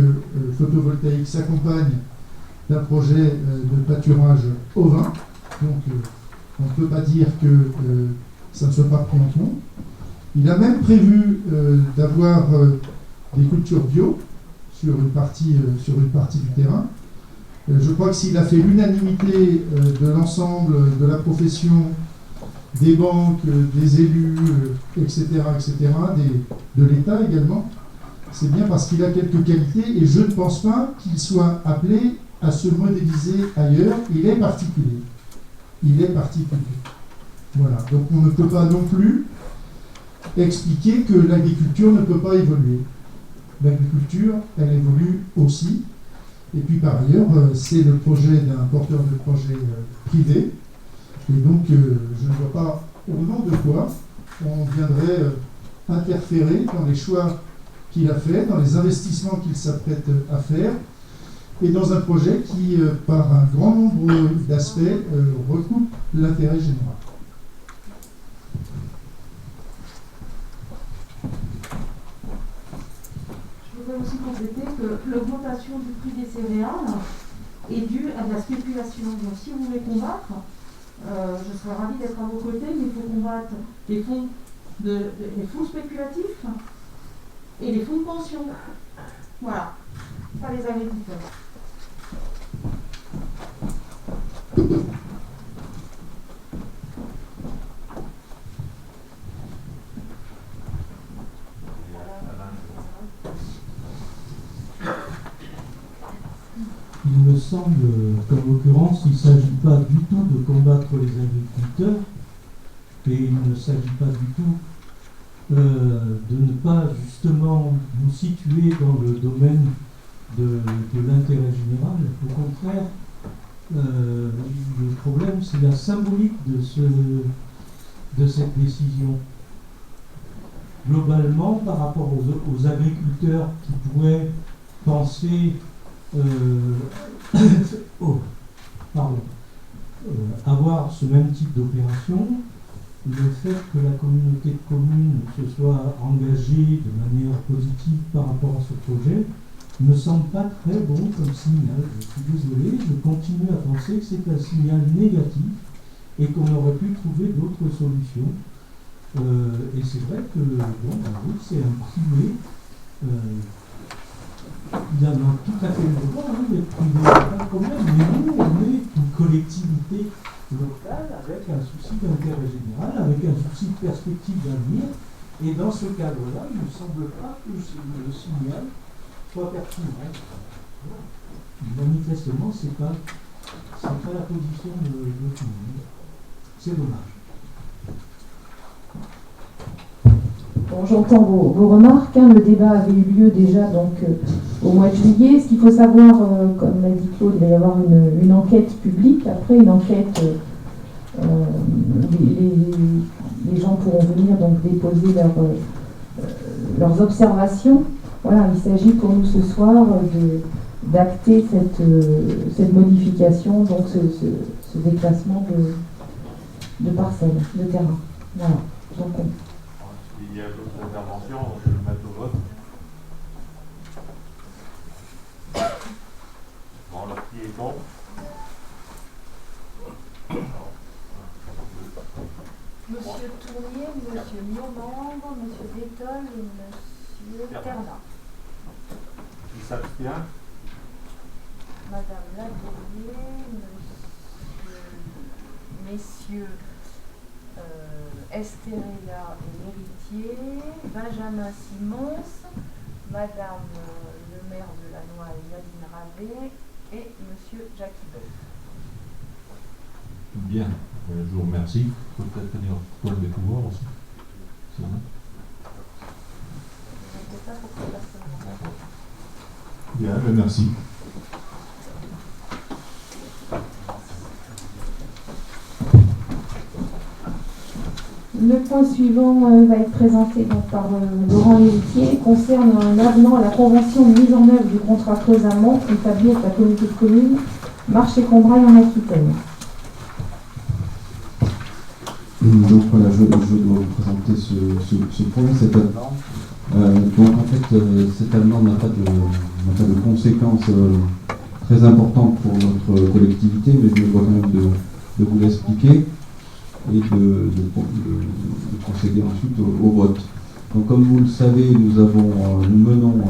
photovoltaïque s'accompagne d'un projet de pâturage au vin. Donc on ne peut pas dire que ça ne soit pas pris en compte. Il a même prévu d'avoir des cultures bio sur une partie du terrain. Je crois que s'il a fait l'unanimité de l'ensemble de la profession, des banques, des élus, etc., de l'État également, c'est bien parce qu'il a quelques qualités et je ne pense pas qu'il soit appelé à se modéliser ailleurs. Il est particulier. Voilà. Donc on ne peut pas non plus expliquer que l'agriculture ne peut pas évoluer. L'agriculture, elle évolue aussi. Et puis par ailleurs, c'est le projet d'un porteur de projet privé. Et donc je ne vois pas au nom de quoi on viendrait interférer dans les choix qu'il a fait, dans les investissements qu'il s'apprête à faire, et dans un projet qui, par un grand nombre d'aspects, recoupe l'intérêt général. Je voudrais aussi compléter que l'augmentation du prix des céréales est due à de la spéculation. Donc si vous voulez combattre, je serais ravie d'être à vos côtés, mais il faut combattre les fonds spéculatifs et les fonds de pension. Voilà, pas les agriculteurs. Il me semble qu'en l'occurrence, il ne s'agit pas du tout de combattre les agriculteurs, et il ne s'agit pas du tout de ne pas justement nous situer dans le domaine de l'intérêt général. Au contraire, le problème, c'est la symbolique de cette décision. Globalement, par rapport aux agriculteurs qui pourraient penser avoir ce même type d'opération, le fait que la communauté de communes se soit engagée de manière positive par rapport à ce projet ne me semble pas très bon comme signal. Je suis désolé, je continue à penser que c'est un signal négatif et qu'on aurait pu trouver d'autres solutions. Et c'est vrai que oui, c'est un privé. Il a tout à fait le droit d'être privé, pas de problème, mais nous, on est une collectivité locale avec un souci d'intérêt général, avec un souci de perspective d'avenir, et dans ce cadre-là, il ne me semble pas que le signal soit pertinent. Manifestement, c'est pas la position de tout le monde. C'est dommage. Bon, j'entends vos remarques. Le débat avait eu lieu déjà donc, au mois de juillet. Ce qu'il faut savoir, comme l'a dit Claude, il va y avoir une enquête publique. Après une enquête, les gens pourront venir donc, déposer leurs observations. Voilà, il s'agit pour nous ce soir d'acter cette modification, donc ce déclassement de parcelles, de terrain. Voilà. Donc, il y a d'autres interventions, je vais le mettre au vote. Bon, alors qui est contre? Monsieur Tournier, Monsieur Miomandre, Monsieur Détol et Monsieur Terna. Qui s'abstient? Madame Labourier, Messieurs Esterella et l'héritier, Benjamin Simons, Madame le maire de la Noix et Nadine Ravet et Monsieur Jackie Bell. Bien, je vous remercie. Il faut peut-être tenir compte des pouvoirs aussi. C'est vrai. Bien, merci. Le point suivant va être présenté donc, par Laurent Héritier, concerne un avenant à la convention de mise en œuvre du contrat Creuse-Amont établi avec la communauté de communes Marché-Combrailles en Aquitaine. Donc voilà, je dois vous présenter ce point, cet avenant. Donc en fait, cet avenant n'a pas de conséquences très importantes pour notre collectivité, mais je me dois quand même de vous l'expliquer et de procéder ensuite au vote. Donc comme vous le savez, nous menons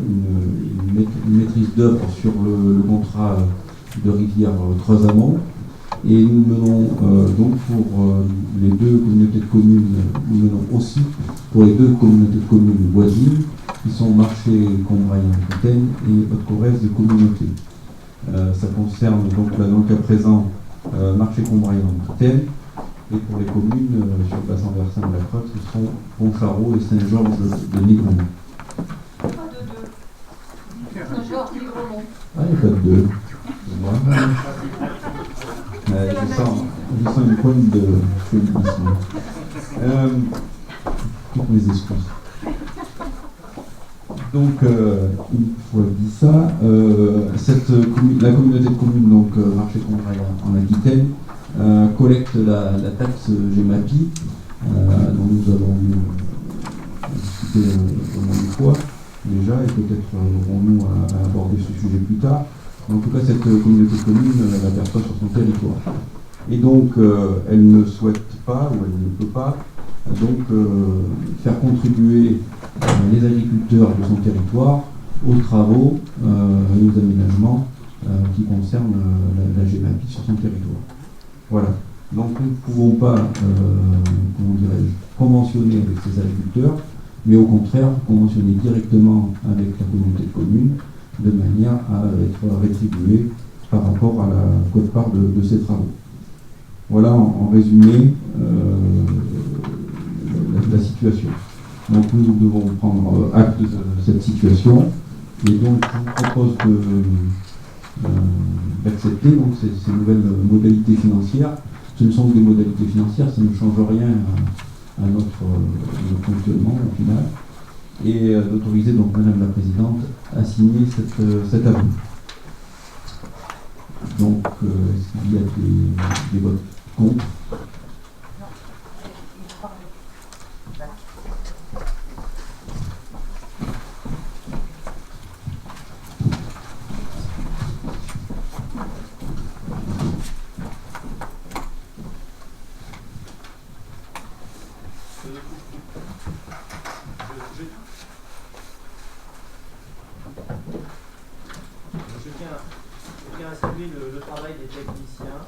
une maîtrise d'œuvre sur le contrat de rivière Creuse-Amont. Et nous menons donc pour les deux communautés de communes, nous menons aussi pour les deux communautés de communes voisines, qui sont Marché-Combrailles-en-Aquitaine et Haute-Corrèze de communauté. Ça concerne donc là, dans le cas présent Marché-Combrailles-en-Aquitaine, et pour les communes sur le bassin versant de la Creuse, ce sont Pontcharraud et Saint-Georges de Nigremont. Pas de deux. Saint-Georges, Nigremont. Ah, il n'y a pas de deux. Je sens une pointe de féminisme. Toutes mes excuses. Donc, une fois dit ça, la communauté de communes, donc Marché-Combrailles en Aquitaine, collecte la taxe GEMAPI, dont nous avons discuté au moins une fois déjà, et peut-être aurons-nous à aborder ce sujet plus tard. En tout cas, cette communauté de communes l'aperçoit sur son territoire. Et donc, elle ne souhaite pas, ou elle ne peut pas, donc faire contribuer les agriculteurs de son territoire aux travaux et aux aménagements qui concernent la GEMAPI sur son territoire. Voilà. Donc, nous ne pouvons pas, comment dirais-je, conventionner avec ces agriculteurs, mais au contraire, conventionner directement avec la communauté de communes, de manière à être rétribué par rapport à la quote-part de ces travaux. Voilà en résumé la situation. Donc nous devons prendre acte de cette situation et donc je vous propose d'accepter donc ces nouvelles modalités financières. Ce ne sont que des modalités financières, ça ne change rien à notre fonctionnement au final. Et d'autoriser donc Madame la Présidente à signer cet avis. Donc, est-ce qu'il y a des votes contre ? Je tiens à saluer le travail des techniciens.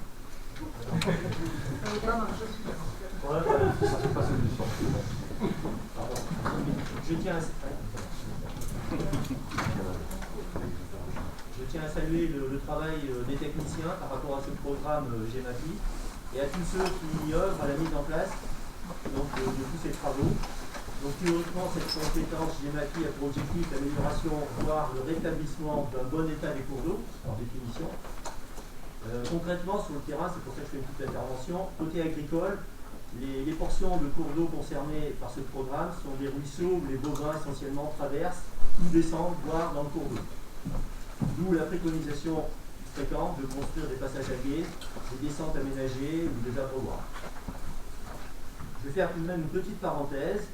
Je tiens à saluer le travail des techniciens par rapport à ce programme GEMAPI et à tous ceux qui œuvrent à la mise en place donc, de tous ces travaux. Donc théoriquement, cette compétence GEMAPI a pour objectif l'amélioration, voire le rétablissement d'un bon état des cours d'eau, par définition. Concrètement, sur le terrain, c'est pour ça que je fais une petite intervention, côté agricole, les portions de cours d'eau concernées par ce programme sont des ruisseaux où les bovins essentiellement traversent ou descendent, voire dans le cours d'eau. D'où la préconisation fréquente de construire des passages à gué, des descentes aménagées ou des abreuvoirs. Je vais faire tout de même une petite parenthèse.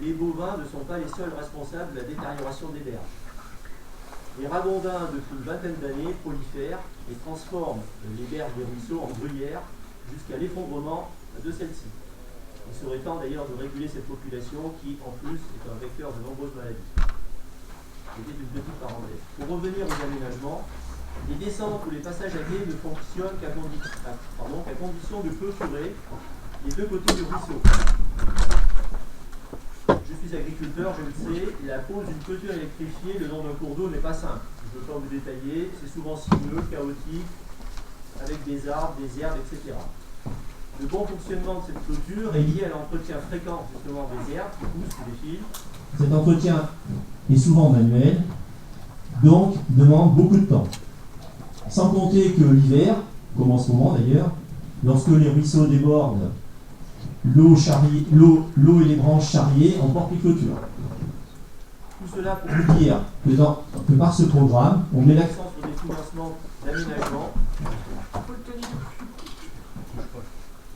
Les bovins ne sont pas les seuls responsables de la détérioration des berges. Les ragondins, depuis une vingtaine d'années, prolifèrent et transforment les berges des ruisseaux en bruyères jusqu'à l'effondrement de celles-ci. Il serait temps d'ailleurs de réguler cette population qui, en plus, est un vecteur de nombreuses maladies. C'était une petite parenthèse. Pour revenir aux aménagements, les descentes ou les passages à gué ne fonctionnent qu'à condition de clôturer les deux côtés du ruisseau. Je suis agriculteur, je le sais, la pose d'une clôture électrifiée le long d'un cours d'eau n'est pas simple. Je ne veux pas vous détailler, c'est souvent sinueux, chaotique, avec des arbres, des herbes, etc. Le bon fonctionnement de cette clôture est lié à l'entretien fréquent justement des herbes qui poussent sous les fils. Cet entretien est souvent manuel, donc demande beaucoup de temps. Sans compter que l'hiver, comme en ce moment d'ailleurs, lorsque les ruisseaux débordent l'eau et les branches charriées en porte et clôture. Tout cela pour vous dire que par ce programme, on met l'accent sur des financements d'aménagement.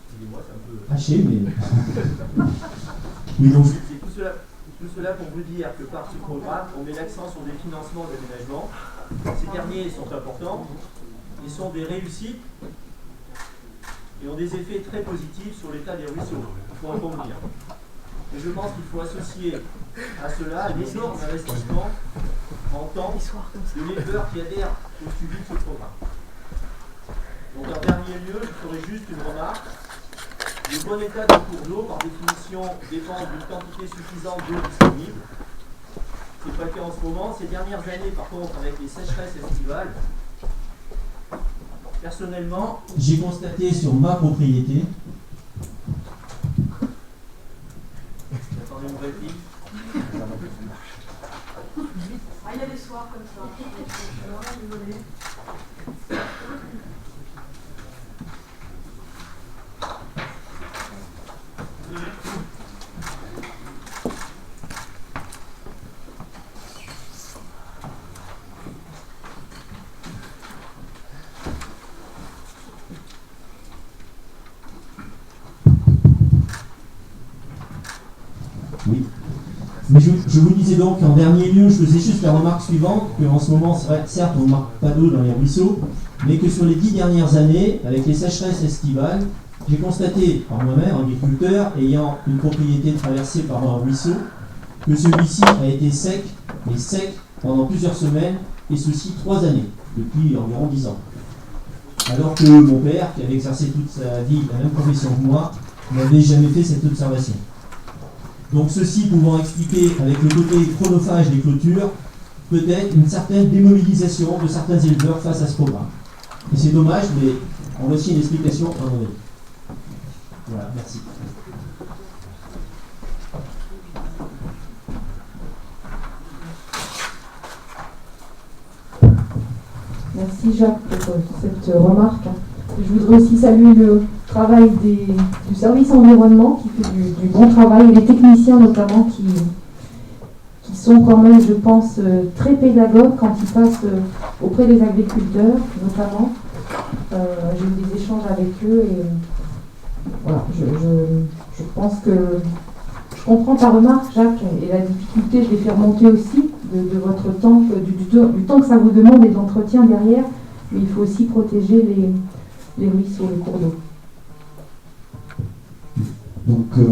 Excusez-moi, c'est un peu haché, mais... oui, donc... Tout cela pour vous dire que par ce programme, on met l'accent sur des financements d'aménagement. Ces derniers sont importants, ils sont des réussites et ont des effets très positifs sur l'état des ruisseaux. Il faut en convenir. Et je pense qu'il faut associer à cela l'énorme investissement en temps de l'éleveur qui adhère au suivi de ce programme. Donc en dernier lieu, je ferai juste une remarque. Le bon état du cours d'eau, par définition, dépend d'une quantité suffisante d'eau disponible. Ce n'est pas le cas en ce moment. Ces dernières années, par contre, avec les sécheresses estivales, personnellement, j'ai constaté sur ma propriété. J'attendais une réplique. Ah, il y a des soirs comme ça. Je suis vraiment désolée. Oui. Mais je vous disais donc qu'en dernier lieu, je faisais juste la remarque suivante, qu'en ce moment, certes, on ne marque pas d'eau dans les ruisseaux, mais que sur les 10 dernières années, avec les sécheresses estivales, j'ai constaté par moi-même, agriculteur, ayant une propriété traversée par un ruisseau, que celui-ci a été sec, mais sec pendant plusieurs semaines, et ceci 3 années, depuis environ 10 ans. Alors que mon père, qui avait exercé toute sa vie la même profession que moi, n'avait jamais fait cette observation. Donc ceci pouvant expliquer, avec le côté chronophage des clôtures, peut-être une certaine démobilisation de certains éleveurs face à ce programme. Et c'est dommage, mais on a aussi une explication à donner. Voilà, merci. Merci Jacques pour cette remarque. Je voudrais aussi saluer le travail du service environnement qui fait du bon travail, et les techniciens notamment qui sont quand même, je pense, très pédagogues quand ils passent auprès des agriculteurs notamment. J'ai eu des échanges avec eux et voilà, je pense que je comprends ta remarque Jacques, et la difficulté, je l'ai fait remonter aussi de votre temps, du temps que ça vous demande et de l'entretien derrière, mais il faut aussi protéger les ruisseaux, les cours d'eau. Donc, je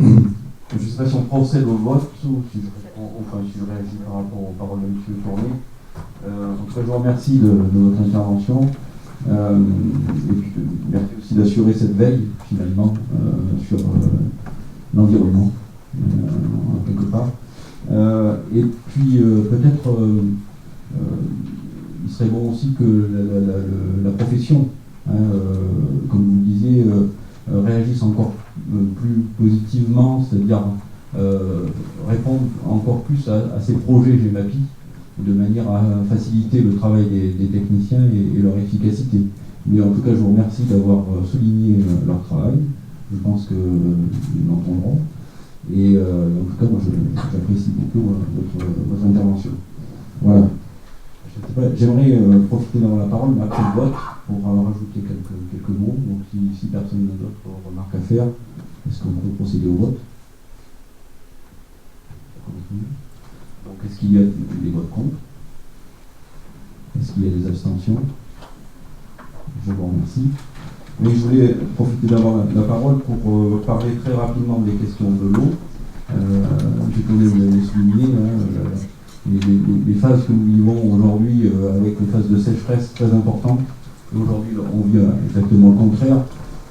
ne sais pas si on procède au vote ou si je réagis par rapport aux paroles de M. Tourné. En tout cas, je vous remercie de votre intervention. Et puis, merci aussi d'assurer cette veille, finalement, sur l'environnement, quelque part. Et puis, peut-être, il serait bon aussi que la profession, comme vous le disiez, réagisse encore plus positivement, c'est-à-dire répondre encore plus à ces projets GEMAPI, de manière à faciliter le travail des techniciens et leur efficacité. Mais en tout cas, je vous remercie d'avoir souligné leur travail. Je pense qu'ils l'entendront. Et en tout cas, moi, j'apprécie beaucoup votre intervention. Voilà. J'aimerais profiter d'avoir la parole, mais après le vote, pour rajouter quelques mots. Donc, si personne n'a d'autres remarques à faire, est-ce qu'on peut procéder au vote? Donc, est-ce qu'il y a des votes contre? Est-ce qu'il y a des abstentions? Je vous remercie. Mais je voulais profiter d'avoir la parole pour parler très rapidement des questions de l'eau. Je connais, vous l'avez souligné, les phases que nous vivons aujourd'hui avec les phases de sécheresse très importantes. Et aujourd'hui, on vit exactement le contraire,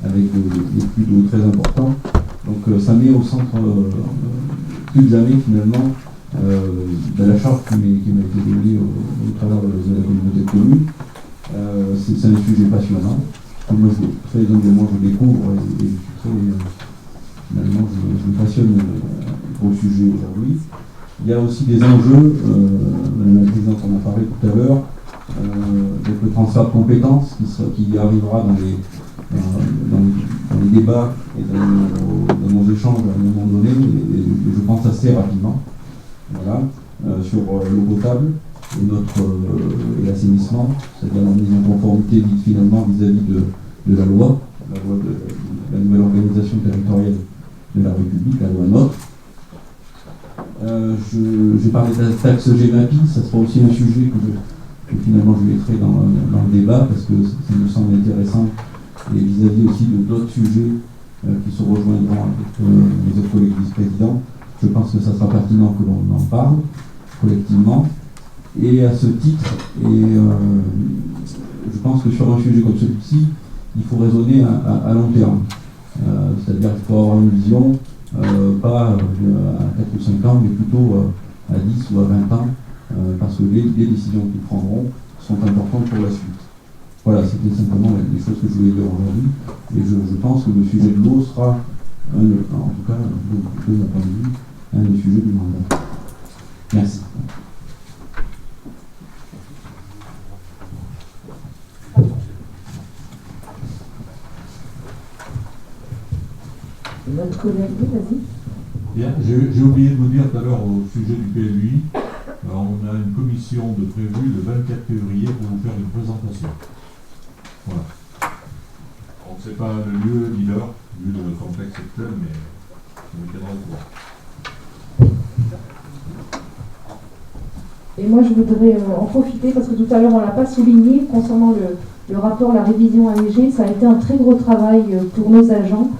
avec des pluies d'eau très importantes. Donc ça met au centre plus jamais finalement de la charte qui m'a été donnée au travers de la communauté de communes. C'est un sujet passionnant. Moi, très humblement, je découvre et finalement, je me passionne pour le sujet aujourd'hui. Il y a aussi des enjeux, Madame la Présidente en a parlé tout à l'heure, avec le transfert de compétences qui arrivera dans les débats et dans nos échanges à un moment donné, et je pense assez rapidement, voilà, sur l'eau potable et l'assainissement, c'est-à-dire la mise en conformité dite finalement vis-à-vis de la loi de la nouvelle organisation territoriale de la République, la loi NOTRe. J'ai parlé de la taxe GEMAPI, ça sera aussi un sujet que finalement je mettrai dans le débat parce que ça me semble intéressant et vis-à-vis aussi de d'autres sujets qui se rejoindront avec les autres collègues vice-présidents. Je pense que ça sera pertinent que l'on en parle collectivement. Et à ce titre, je pense que sur un sujet comme celui-ci, il faut raisonner à long terme. C'est-à-dire qu'il faut avoir une vision, pas à 4 ou 5 ans, mais plutôt à 10 ou à 20 ans, parce que les décisions qu'ils prendront sont importantes pour la suite. Voilà, c'était simplement les choses que je voulais dire aujourd'hui. Et je pense que le sujet de l'eau sera, en tout cas, de mon point de vue, un des sujets du mandat. Merci. Notre collègue, vas-y. Bien, j'ai oublié de vous dire tout à l'heure au sujet du PLUI, alors on a une commission de prévue le 24 février pour vous faire une présentation. Voilà. Donc c'est pas le lieu ni l'heure, vu le contexte actuel, mais on vous tiendra au courant. Et moi je voudrais en profiter, parce que tout à l'heure on ne l'a pas souligné, concernant le rapport, la révision allégée, ça a été un très gros travail pour nos agents.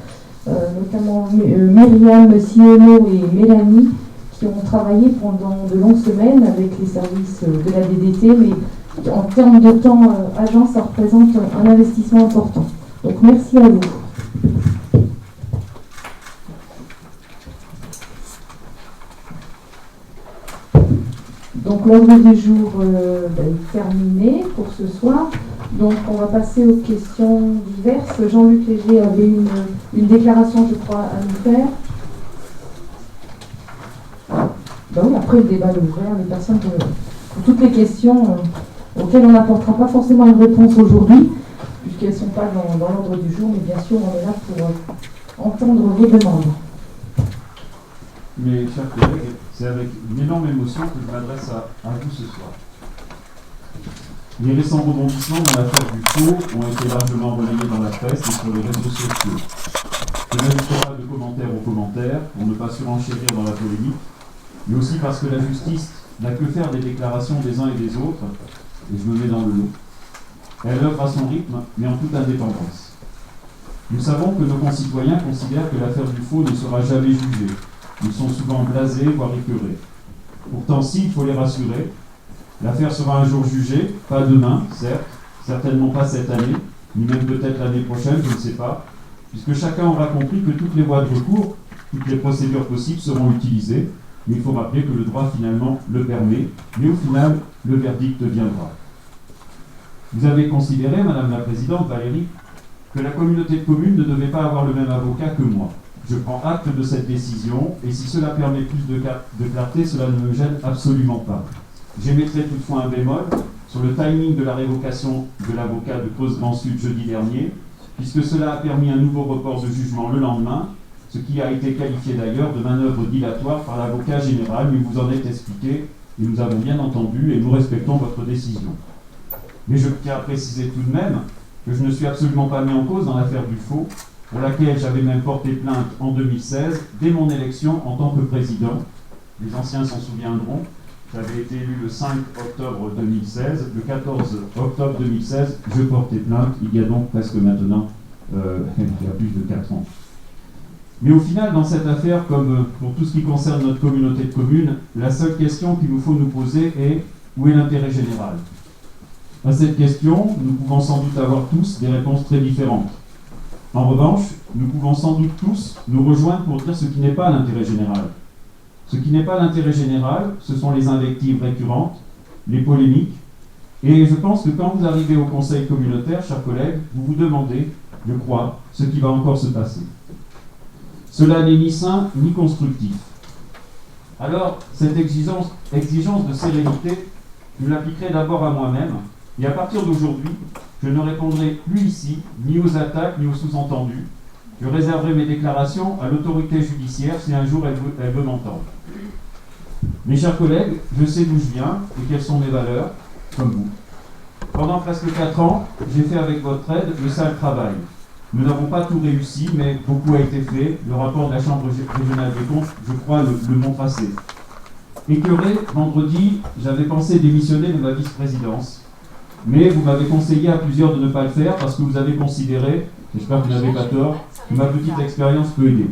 Notamment Myriam, Siono et Mélanie, qui ont travaillé pendant de longues semaines avec les services de la DDT, mais en termes de temps agent, ça représente un investissement important. Donc merci à vous. Donc l'ordre du jour est terminé pour ce soir. Donc on va passer aux questions diverses. Jean-Luc Léger avait une déclaration, je crois, à nous faire. Ben oui, après le débat est ouvert, les personnes pour toutes les questions auxquelles on n'apportera pas forcément une réponse aujourd'hui, puisqu'elles ne sont pas dans l'ordre du jour, mais bien sûr on est là pour entendre vos demandes. Mes chers collègues, c'est avec une énorme émotion que je m'adresse à vous ce soir. Les récents rebondissements dans l'affaire du faux ont été largement relayés dans la presse et sur les réseaux sociaux. Je n'ajouterai pas de commentaires aux commentaires pour ne pas surenchérir dans la polémique, mais aussi parce que la justice n'a que faire des déclarations des uns et des autres, et je me mets dans le lot. Elle œuvre à son rythme, mais en toute indépendance. Nous savons que nos concitoyens considèrent que l'affaire du faux ne sera jamais jugée. Ils sont souvent blasés, voire écœurés. Pourtant, si, il faut les rassurer. L'affaire sera un jour jugée, pas demain, certes, certainement pas cette année, ni même peut-être l'année prochaine, je ne sais pas, puisque chacun aura compris que toutes les voies de recours, toutes les procédures possibles seront utilisées, mais il faut rappeler que le droit finalement le permet, mais au final, le verdict viendra. Vous avez considéré, Madame la Présidente Valérie, que la communauté de communes ne devait pas avoir le même avocat que moi. Je prends acte de cette décision, et si cela permet plus de clarté, cela ne me gêne absolument pas. J'émettrai toutefois un bémol sur le timing de la révocation de l'avocat de Creuse Grand Sud jeudi dernier, puisque cela a permis un nouveau report de jugement le lendemain, ce qui a été qualifié d'ailleurs de manœuvre dilatoire par l'avocat général, mais vous en êtes expliqué, et nous avons bien entendu, et nous respectons votre décision. Mais je tiens à préciser tout de même que je ne suis absolument pas mis en cause dans l'affaire du faux, pour laquelle j'avais même porté plainte en 2016, dès mon élection en tant que président. Les anciens s'en souviendront. J'avais été élu le 5 octobre 2016. Le 14 octobre 2016, je portais plainte. Il y a donc presque maintenant, il y a plus de 4 ans. Mais au final, dans cette affaire, comme pour tout ce qui concerne notre communauté de communes, la seule question qu'il nous faut nous poser est où est l'intérêt général? À cette question, nous pouvons sans doute avoir tous des réponses très différentes. En revanche, nous pouvons sans doute tous nous rejoindre pour dire ce qui n'est pas l'intérêt général. Ce qui n'est pas l'intérêt général, ce sont les invectives récurrentes, les polémiques. Et je pense que quand vous arrivez au conseil communautaire, chers collègues, vous vous demandez, je crois, ce qui va encore se passer. Cela n'est ni sain ni constructif. Alors, cette exigence de sérénité, je l'appliquerai d'abord à moi-même, et à partir d'aujourd'hui, je ne répondrai plus ici, ni aux attaques, ni aux sous-entendus, Je réserverai mes déclarations à l'autorité judiciaire si un jour elle veut m'entendre. Mes chers collègues, je sais d'où je viens et quelles sont mes valeurs, comme vous. Pendant presque 4 ans, j'ai fait avec votre aide le sale travail. Nous n'avons pas tout réussi, mais beaucoup a été fait. Le rapport de la Chambre régionale des comptes, je crois, le montre assez. Écœuré, vendredi, j'avais pensé démissionner de ma vice-présidence. Mais vous m'avez conseillé à plusieurs de ne pas le faire parce que vous avez considéré, j'espère que vous n'avez pas tort, que ma petite expérience peut aider.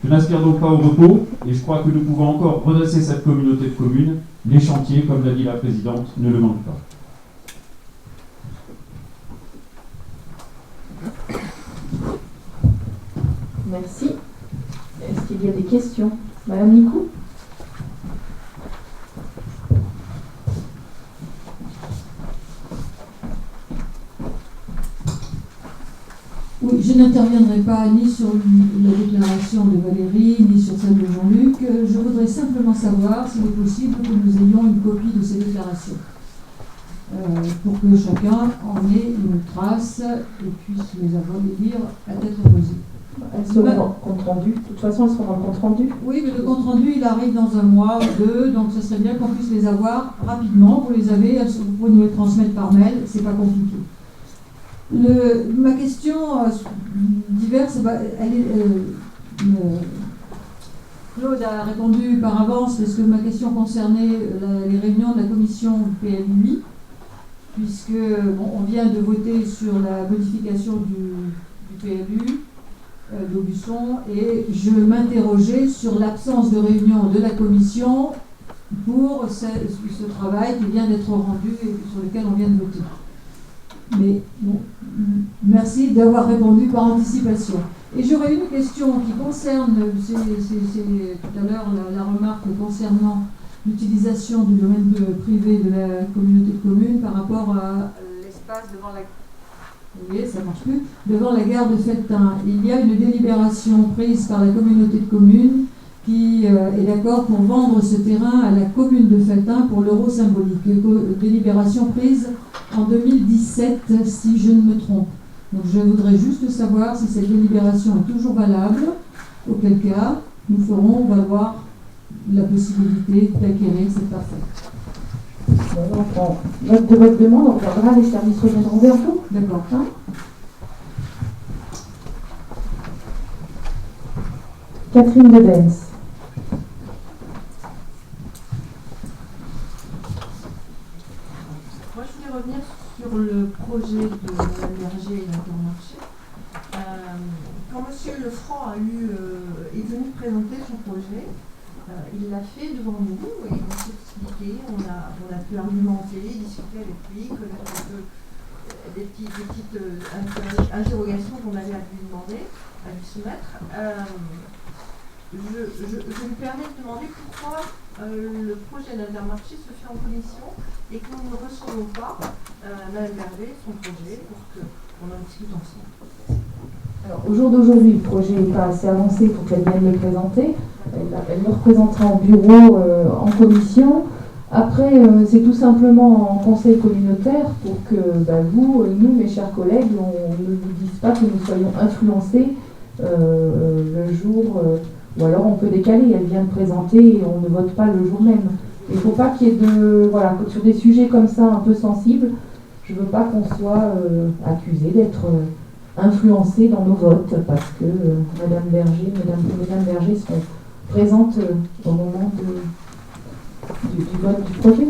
Je n'aspire donc pas au repos et je crois que nous pouvons encore redresser cette communauté de communes. Les chantiers, comme l'a dit la présidente, ne le manquent pas. Merci. Est-ce qu'il y a des questions? Madame Nicou? Oui, je n'interviendrai pas ni sur la déclaration de Valérie, ni sur celle de Jean-Luc. Je voudrais simplement savoir s'il est possible que nous ayons une copie de ces déclarations. Pour que chacun en ait une trace et puisse les avoir, les lire à tête reposée. Elles seront dans le compte rendu. De toute façon, elles seront dans le compte rendu. Oui, mais le compte rendu, il arrive dans 1 mois ou 2, donc ce serait bien qu'on puisse les avoir rapidement. Vous les avez, vous pouvez nous les transmettre par mail, c'est pas compliqué. Ma question diverse, Claude a répondu par avance parce que ma question concernait les réunions de la commission PLUI, puisque on vient de voter sur la modification du PLU d'Aubusson et je m'interrogeais sur l'absence de réunion de la commission pour ce travail qui vient d'être rendu et sur lequel on vient de voter. Mais bon, merci d'avoir répondu par anticipation. Et j'aurais une question qui concerne, c'est tout à l'heure la remarque concernant l'utilisation du domaine privé de la communauté de communes par rapport à l'espace devant la... Vous voyez, ça marche plus. Devant la gare de Felletin. Il y a une délibération prise par la communauté de communes qui est d'accord pour vendre ce terrain à la commune de Felletin pour l'euro symbolique. Délibération prise en 2017, si je ne me trompe. Donc je voudrais juste savoir si cette délibération est toujours valable, auquel cas nous ferons valoir la possibilité d'acquérir cette parcelle. Bon, on prend note de votre demande, on regardera, les services reviendront vers vous. D'accord. Hein? Catherine Debens. Moi, je voulais revenir sur le projet de Madame Berger et l'Intermarché. Quand Monsieur Lefranc est venu présenter son projet, il l'a fait devant nous et on s'est expliqué, on a pu argumenter, discuter avec lui, connaître un peu des petites interrogations qu'on avait à lui demander, à lui soumettre. Je me permets de demander pourquoi le projet d'Intermarché se fait en commission et que nous ne recevons pas Madame Berger, son projet, pour qu'on en discute ensemble. Alors, au jour d'aujourd'hui, le projet n'est pas assez avancé pour qu'elle vienne le présenter. Elle le représentera en bureau, en commission. Après, c'est tout simplement en conseil communautaire pour que vous, nous, mes chers collègues, on ne vous dise pas que nous soyons influencés le jour, ou alors on peut décaler. Elle vient de présenter et on ne vote pas le jour même. Il ne faut pas qu'il y ait de... Voilà, sur des sujets comme ça un peu sensibles, je ne veux pas qu'on soit accusé d'être... influencés dans nos votes parce que Madame Berger, Mesdames Berger seront présentes au moment du vote du projet.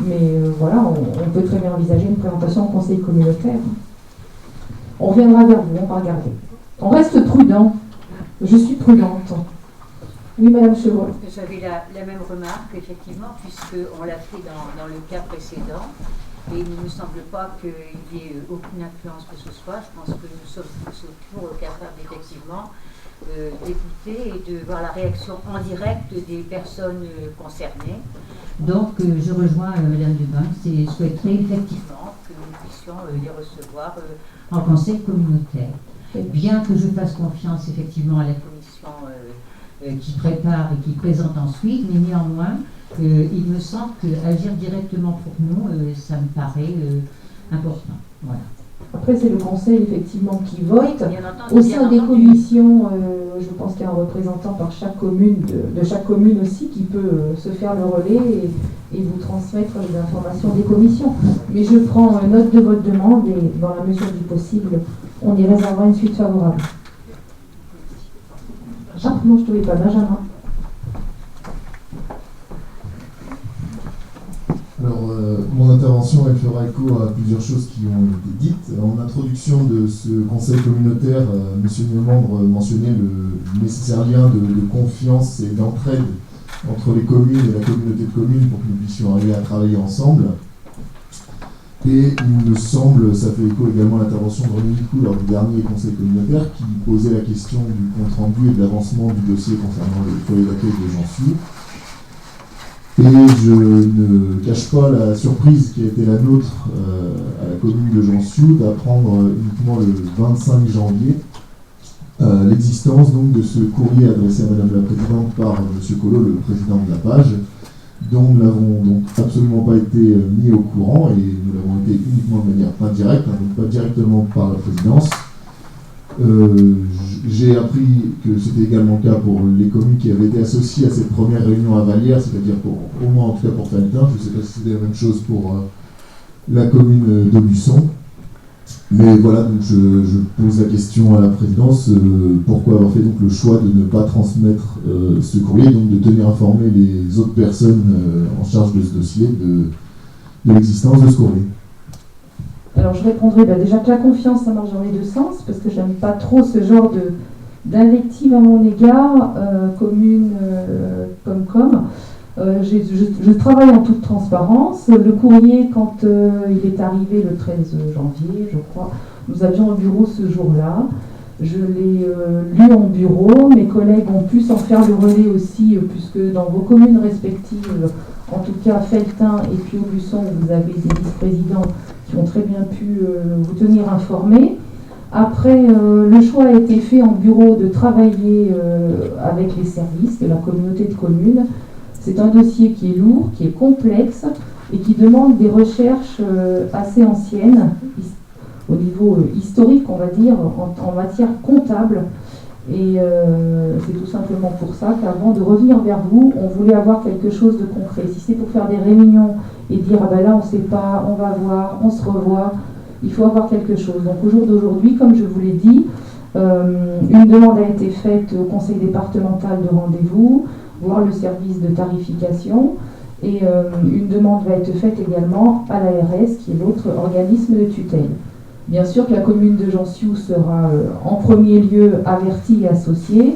Mais voilà, on peut très bien envisager une présentation au conseil communautaire. On reviendra vers vous, on va regarder. On reste prudent. Je suis prudente. Oui, Madame Chevreau. J'avais la même remarque, effectivement, puisqu'on l'a fait dans le cas précédent. Et il ne me semble pas qu'il y ait aucune influence que ce soit. Je pense que nous sommes toujours capables effectivement d'écouter et de voir la réaction en direct des personnes concernées. Donc je rejoins Madame Dubin et souhaiterais effectivement que nous puissions les recevoir en conseil communautaire. Bien que je fasse confiance effectivement à la commission qui prépare et qui présente ensuite, mais néanmoins, il me semble qu'agir directement pour nous, ça me paraît important. Voilà. Après, c'est le conseil effectivement qui vote. Bien entendu, Au sein des entendu. commissions, je pense qu'il y a un représentant par chaque commune, de chaque commune aussi, qui peut se faire le relais et vous transmettre les informations des commissions. Mais je prends note de votre demande et dans la mesure du possible, on y réservera une suite favorable. Ah, non, je ne trouvais pas Benjamin. Alors, mon intervention, elle fera écho à plusieurs choses qui ont été dites. En introduction de ce conseil communautaire, M. Miomandre mentionnait le nécessaire lien de confiance et d'entraide entre les communes et la communauté de communes pour que nous puissions arriver à travailler ensemble. Et il me semble, ça fait écho également à l'intervention de René Micou lors du dernier conseil communautaire qui posait la question du compte-rendu et de l'avancement du dossier concernant le foyer d'accueil de Jansiou. Et je ne cache pas la surprise qui a été la nôtre à la commune de Jansiou d'apprendre uniquement le 25 janvier l'existence donc de ce courrier adressé à Madame la Présidente par M. Collot, le président de la page, dont nous n'avons donc absolument pas été mis au courant et nous l'avons été uniquement de manière indirecte, donc pas directement par la présidence. J'ai appris que c'était également le cas pour les communes qui avaient été associées à cette première réunion à Vallières, c'est-à-dire au moins en tout cas pour Felletin. Je ne sais pas si c'était la même chose pour la commune d'Aubusson. Mais voilà, donc je pose la question à la présidence, pourquoi avoir fait donc le choix de ne pas transmettre ce courrier, donc de tenir informé les autres personnes en charge de ce dossier de l'existence de ce courrier. Alors je répondrai déjà que la confiance, ça marche dans les deux sens, parce que j'aime pas trop ce genre d'invective à mon égard, commune comme. Je travaille en toute transparence. Le courrier, quand il est arrivé le 13 janvier, je crois, nous avions au bureau ce jour-là. Je l'ai lu en bureau. Mes collègues ont pu s'en faire le relais aussi, puisque dans vos communes respectives, en tout cas Felletin et puis Aubusson, vous avez des vice-présidents qui ont très bien pu vous tenir informés. Après, le choix a été fait en bureau de travailler avec les services de la communauté de communes. C'est un dossier qui est lourd, qui est complexe et qui demande des recherches assez anciennes, au niveau historique, on va dire, en matière comptable. Et c'est tout simplement pour ça qu'avant de revenir vers vous, on voulait avoir quelque chose de concret. Si c'est pour faire des réunions et dire ah ben là on ne sait pas, on va voir, on se revoit, il faut avoir quelque chose. Donc au jour d'aujourd'hui, comme je vous l'ai dit, une demande a été faite au conseil départemental de rendez-vous, voir le service de tarification, et une demande va être faite également à l'ARS, qui est l'autre organisme de tutelle. Bien sûr que la commune de Jansiou sera en premier lieu avertie et associée.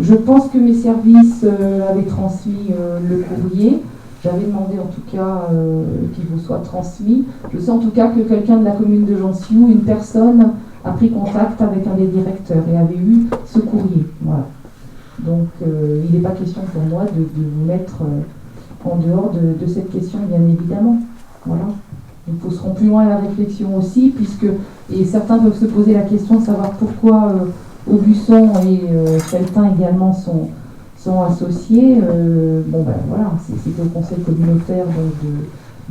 Je pense que mes services avaient transmis le courrier. J'avais demandé en tout cas qu'il vous soit transmis. Je sais en tout cas que quelqu'un de la commune de Jansiou, une personne, a pris contact avec un des directeurs et avait eu ce courrier. Voilà. Donc il n'est pas question pour moi de vous mettre en dehors de cette question, bien évidemment. Voilà. Nous pousserons plus loin la réflexion aussi, puisque, et certains peuvent se poser la question de savoir pourquoi Aubusson et Felletin également sont associés. Bon ben voilà, c'était au conseil communautaire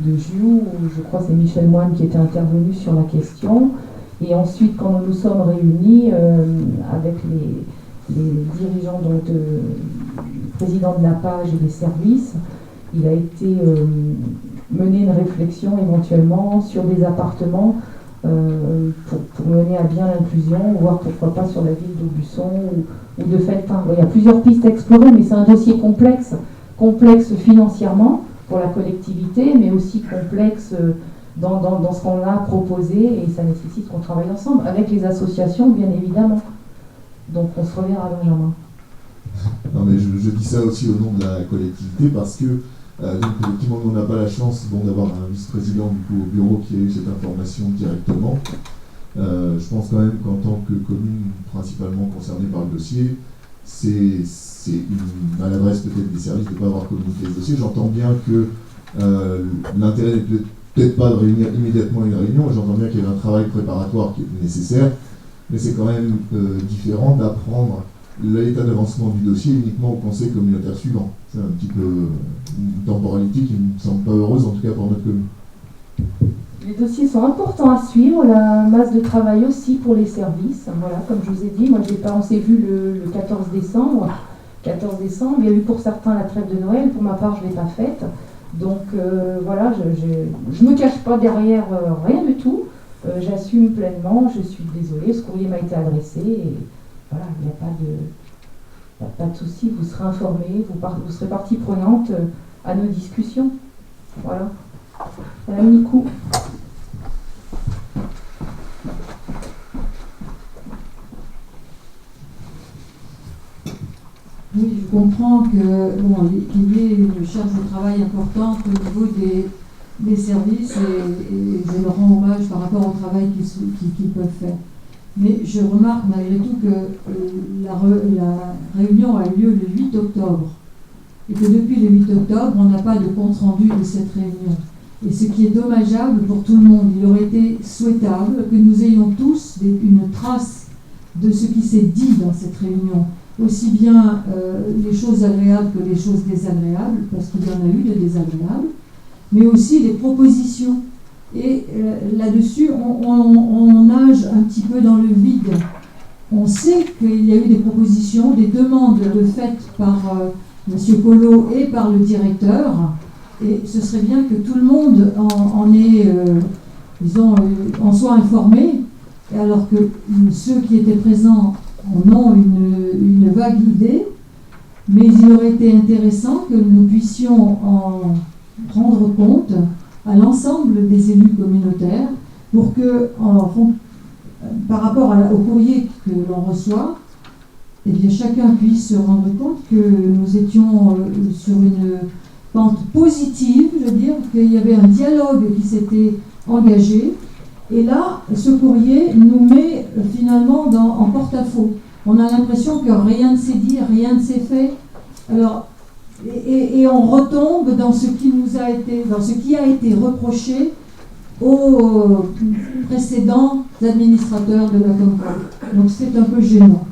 de Joux, où je crois que c'est Michel Moine qui était intervenu sur la question. Et ensuite, quand nous nous sommes réunis avec les dirigeants, donc le président de la page et des services, il a été mener une réflexion éventuellement sur des appartements pour mener à bien l'inclusion, voire pourquoi pas sur la ville d'Aubusson ou de Felletin. Il y a plusieurs pistes à explorer, mais c'est un dossier complexe financièrement pour la collectivité, mais aussi complexe dans ce qu'on a proposé, et ça nécessite qu'on travaille ensemble, avec les associations bien évidemment. Donc on se reverra, Benjamin. Non mais je dis ça aussi au nom de la collectivité parce que donc effectivement on n'a pas la chance d'avoir un vice-président du coup au bureau qui a eu cette information directement. Je pense quand même qu'en tant que commune principalement concernée par le dossier, c'est une maladresse peut-être des services de ne pas avoir communiqué ce dossier. J'entends bien que l'intérêt n'est peut-être pas de réunir immédiatement une réunion, j'entends bien qu'il y a un travail préparatoire qui est nécessaire, mais c'est quand même différent d'apprendre l'état d'avancement du dossier uniquement au conseil communautaire suivant. C'est un petit peu une temporalité qui ne me semble pas heureuse, en tout cas pour notre commune. Les dossiers sont importants à suivre, la masse de travail aussi pour les services. Voilà, comme je vous ai dit, moi on s'est vu le 14 décembre. 14 décembre, il y a eu pour certains la trêve de Noël, pour ma part je ne l'ai pas faite. Donc voilà, je ne me cache pas derrière rien du tout. J'assume pleinement, je suis désolée, ce courrier m'a été adressé et voilà, il n'y a pas de souci, vous serez informés, vous serez partie prenante à nos discussions. Voilà. Madame Nicou. Oui, je comprends qu'il y ait une charge de travail importante au niveau des services et je leur rends hommage par rapport au travail qu'ils peuvent faire. Mais je remarque malgré tout que la réunion a eu lieu le 8 octobre et que depuis le 8 octobre, on n'a pas de compte-rendu de cette réunion. Et ce qui est dommageable pour tout le monde, il aurait été souhaitable que nous ayons tous une trace de ce qui s'est dit dans cette réunion. Aussi bien les choses agréables que les choses désagréables, parce qu'il y en a eu de désagréables, mais aussi les propositions. Et là-dessus, on nage un petit peu dans le vide. On sait qu'il y a eu des propositions, des demandes faites par M. Collot et par le directeur, et ce serait bien que tout le monde en soit informé, alors que ceux qui étaient présents en ont une vague idée, mais il aurait été intéressant que nous puissions en rendre compte à l'ensemble des élus communautaires pour que, par rapport au courrier que l'on reçoit, eh bien, chacun puisse se rendre compte que nous étions sur une pente positive, je veux dire, qu'il y avait un dialogue qui s'était engagé. Et là, ce courrier nous met finalement en porte-à-faux. On a l'impression que rien ne s'est dit, rien ne s'est fait. Alors, et on retombe dans ce qui a été reproché aux précédents administrateurs de la Comcom. Donc c'est un peu gênant.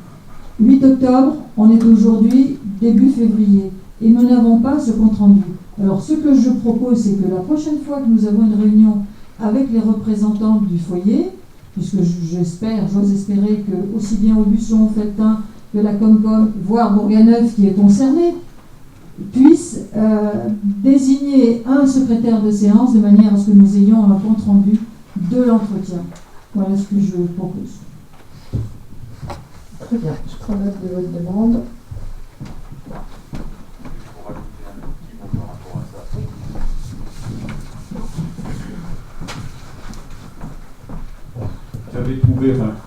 8 octobre, on est aujourd'hui début février et nous n'avons pas ce compte-rendu. Alors ce que je propose, c'est que la prochaine fois que nous avons une réunion avec les représentants du foyer, puisque j'ose espérer que aussi bien Aubusson, Felletin que la Comcom, voire Bourganeuf qui est concerné, puissent désigner un secrétaire de séance de manière à ce que nous ayons un compte rendu de l'entretien. Voilà ce que je propose. Très bien, je prends note de votre demande.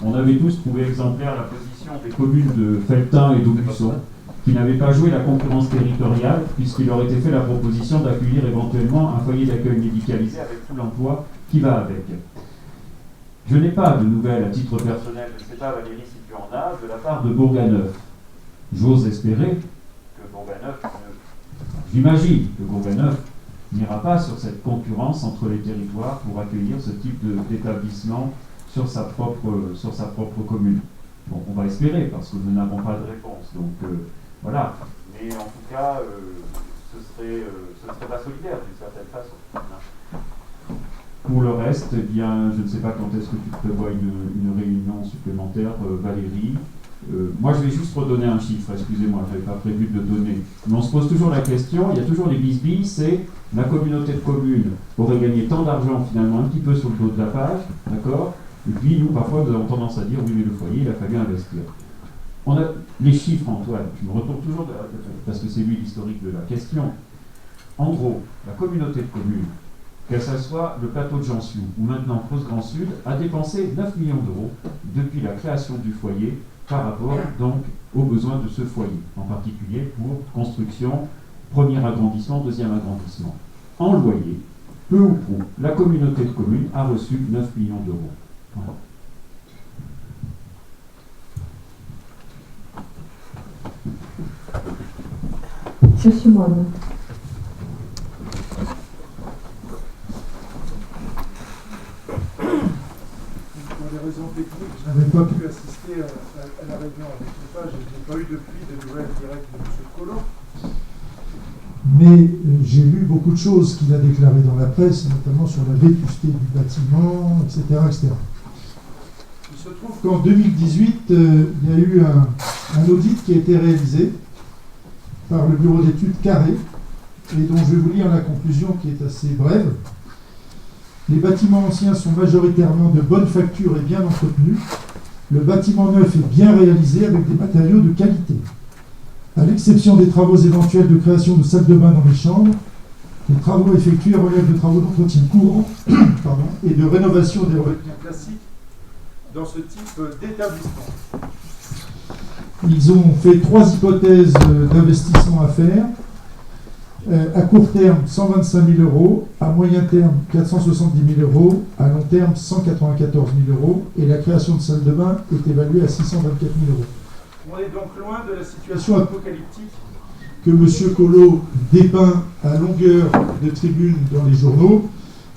On avait tous trouvé exemplaire la position des communes de Felletin et d'Aubusson, qui n'avaient pas joué la concurrence territoriale, puisqu'il leur était fait la proposition d'accueillir éventuellement un foyer d'accueil médicalisé avec tout l'emploi qui va avec. Je n'ai pas de nouvelles à titre personnel, je ne sais pas Valérie si tu en as, de la part de Bourganeuf. J'ose espérer que Bourganeuf, j'imagine que Bourganeuf n'ira pas sur cette concurrence entre les territoires pour accueillir ce type d'établissement sur sa propre commune. Bon, on va espérer, parce que nous n'avons pas de réponse. Donc, voilà. Mais en tout cas, ce serait pas solidaire, d'une certaine façon. Pour le reste, eh bien, je ne sais pas quand est-ce que tu prévois une réunion supplémentaire, Valérie. Moi, je vais juste redonner un chiffre, excusez-moi, je n'avais pas prévu de le donner. Mais on se pose toujours la question, il y a toujours les bisbilles, c'est la communauté de communes aurait gagné tant d'argent, finalement, un petit peu sur le dos de la page, d'accord? Et puis, nous, parfois, nous avons tendance à dire, oui, mais le foyer, il a fallu investir. On a les chiffres, Antoine, je me retourne toujours, parce que c'est lui l'historique de la question. En gros, la communauté de communes, que ce soit le plateau de Jansiou ou maintenant Creuse Grand Sud, a dépensé 9 millions d'euros depuis la création du foyer par rapport donc aux besoins de ce foyer, en particulier pour construction, premier agrandissement, deuxième agrandissement. En loyer, peu ou prou, la communauté de communes a reçu 9 millions d'euros. Voilà. Monsieur Moine. Pour des raisons techniques, je n'avais pas pu assister à la réunion avec l'État. Je n'ai pas eu depuis de nouvelles directes de M. Collot. mais j'ai lu beaucoup de choses qu'il a déclarées dans la presse, notamment sur la vétusté du bâtiment, etc. etc. Il se trouve qu'en 2018, il y a eu un audit qui a été réalisé par le bureau d'études Carré, et dont je vais vous lire la conclusion qui est assez brève. Les bâtiments anciens sont majoritairement de bonne facture et bien entretenus. Le bâtiment neuf est bien réalisé avec des matériaux de qualité. À l'exception des travaux éventuels de création de salles de bain dans les chambres, les travaux effectués relèvent de travaux d'entretien courant et de rénovation des revêtements classiques dans ce type d'établissement. Ils ont fait 3 hypothèses d'investissement à faire. À court terme, 125 000 euros, à moyen terme, 470 000 euros, à long terme, 194 000 euros, et la création de salles de bain est évaluée à 624 000 euros. On est donc loin de la situation apocalyptique que M. Collot dépeint à longueur de tribune dans les journaux,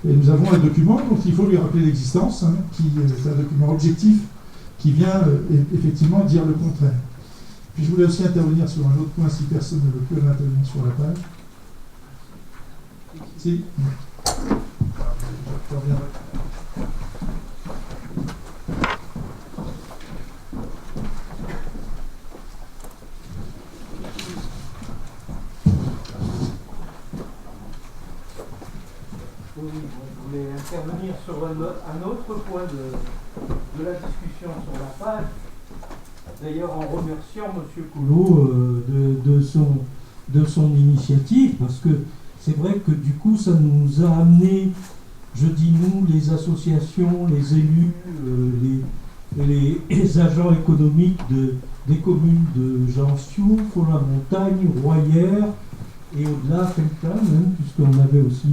et nous avons un document dont il faut lui rappeler l'existence, qui est un document objectif qui vient effectivement dire le contraire. Puis je voulais aussi intervenir sur un autre point si personne ne veut plus intervenir sur la page. Si. Je reviendrai. Oui, je voulais intervenir sur un autre point de la discussion sur la page. D'ailleurs, en remerciant M. Collot de son initiative, parce que c'est vrai que du coup, ça nous a amené, je dis nous, les associations, les élus, les agents économiques des communes de Jean-Sioux, Font-la-Montagne, Royères, et au-delà, Feltin, même, puisqu'on avait aussi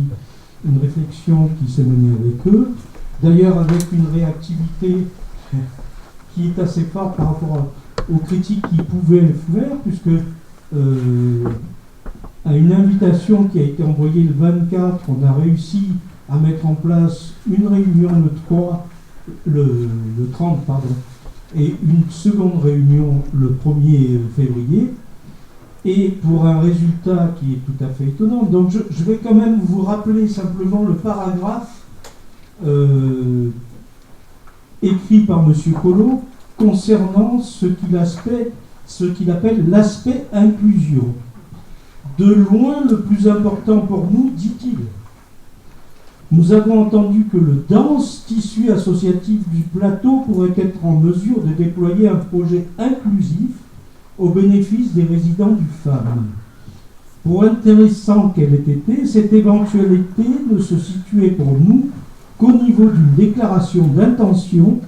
une réflexion qui s'est menée avec eux. D'ailleurs, avec une réactivité qui est assez forte par rapport aux critiques qu'ils pouvaient faire, puisque à une invitation qui a été envoyée le 24, on a réussi à mettre en place une réunion le 30, et une seconde réunion le 1er février, et pour un résultat qui est tout à fait étonnant. Donc je vais quand même vous rappeler simplement le paragraphe écrit par M. Collot concernant ce qu'il appelle l'aspect inclusion. De loin le plus important pour nous, dit-il. Nous avons entendu que le dense tissu associatif du plateau pourrait être en mesure de déployer un projet inclusif au bénéfice des résidents du FAM. Pour intéressant qu'elle ait été, cette éventualité ne se situait pour nous qu'au niveau d'une déclaration d'intention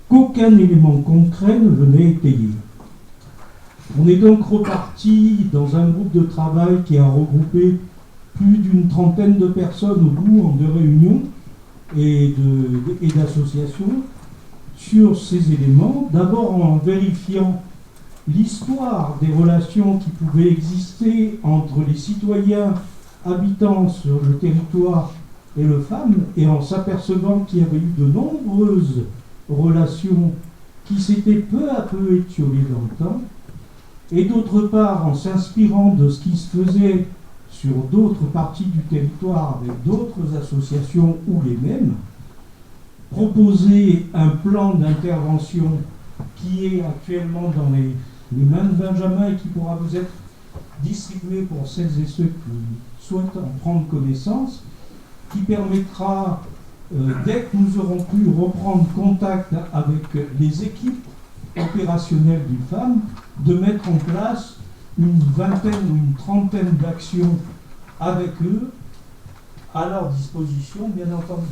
qu'aucun élément concret ne venait étayer. On est donc reparti dans un groupe de travail qui a regroupé plus d'une trentaine de personnes au bout en 2 réunions et d'associations sur ces éléments, d'abord en vérifiant l'histoire des relations qui pouvaient exister entre les citoyens habitant sur le territoire et le FAM, et en s'apercevant qu'il y avait eu de nombreuses relations qui s'étaient peu à peu étiolées dans le temps, et d'autre part en s'inspirant de ce qui se faisait sur d'autres parties du territoire avec d'autres associations ou les mêmes, proposer un plan d'intervention qui est actuellement dans les mains de Benjamin et qui pourra vous être distribué pour celles et ceux qui souhaitent en prendre connaissance, qui permettra, dès que nous aurons pu reprendre contact avec les équipes opérationnelles du FAM, de mettre en place une vingtaine ou une trentaine d'actions avec eux, à leur disposition, bien entendu.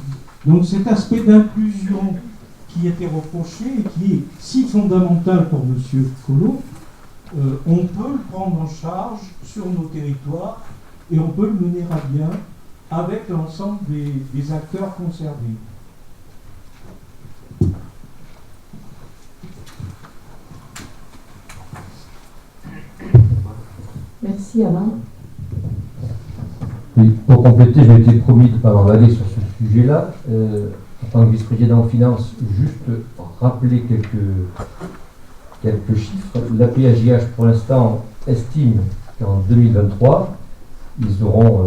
Donc cet aspect d'inclusion qui était reproché et qui est si fondamental pour M. Collot, on peut le prendre en charge sur nos territoires et on peut le mener à bien avec l'ensemble des acteurs concernés. Merci Alain. Oui, pour compléter, j'ai été promis de ne pas m'emballer sur ce sujet-là. En tant que vice-président en finance, juste rappeler quelques chiffres. La PAJH, pour l'instant, estime qu'en 2023, ils auront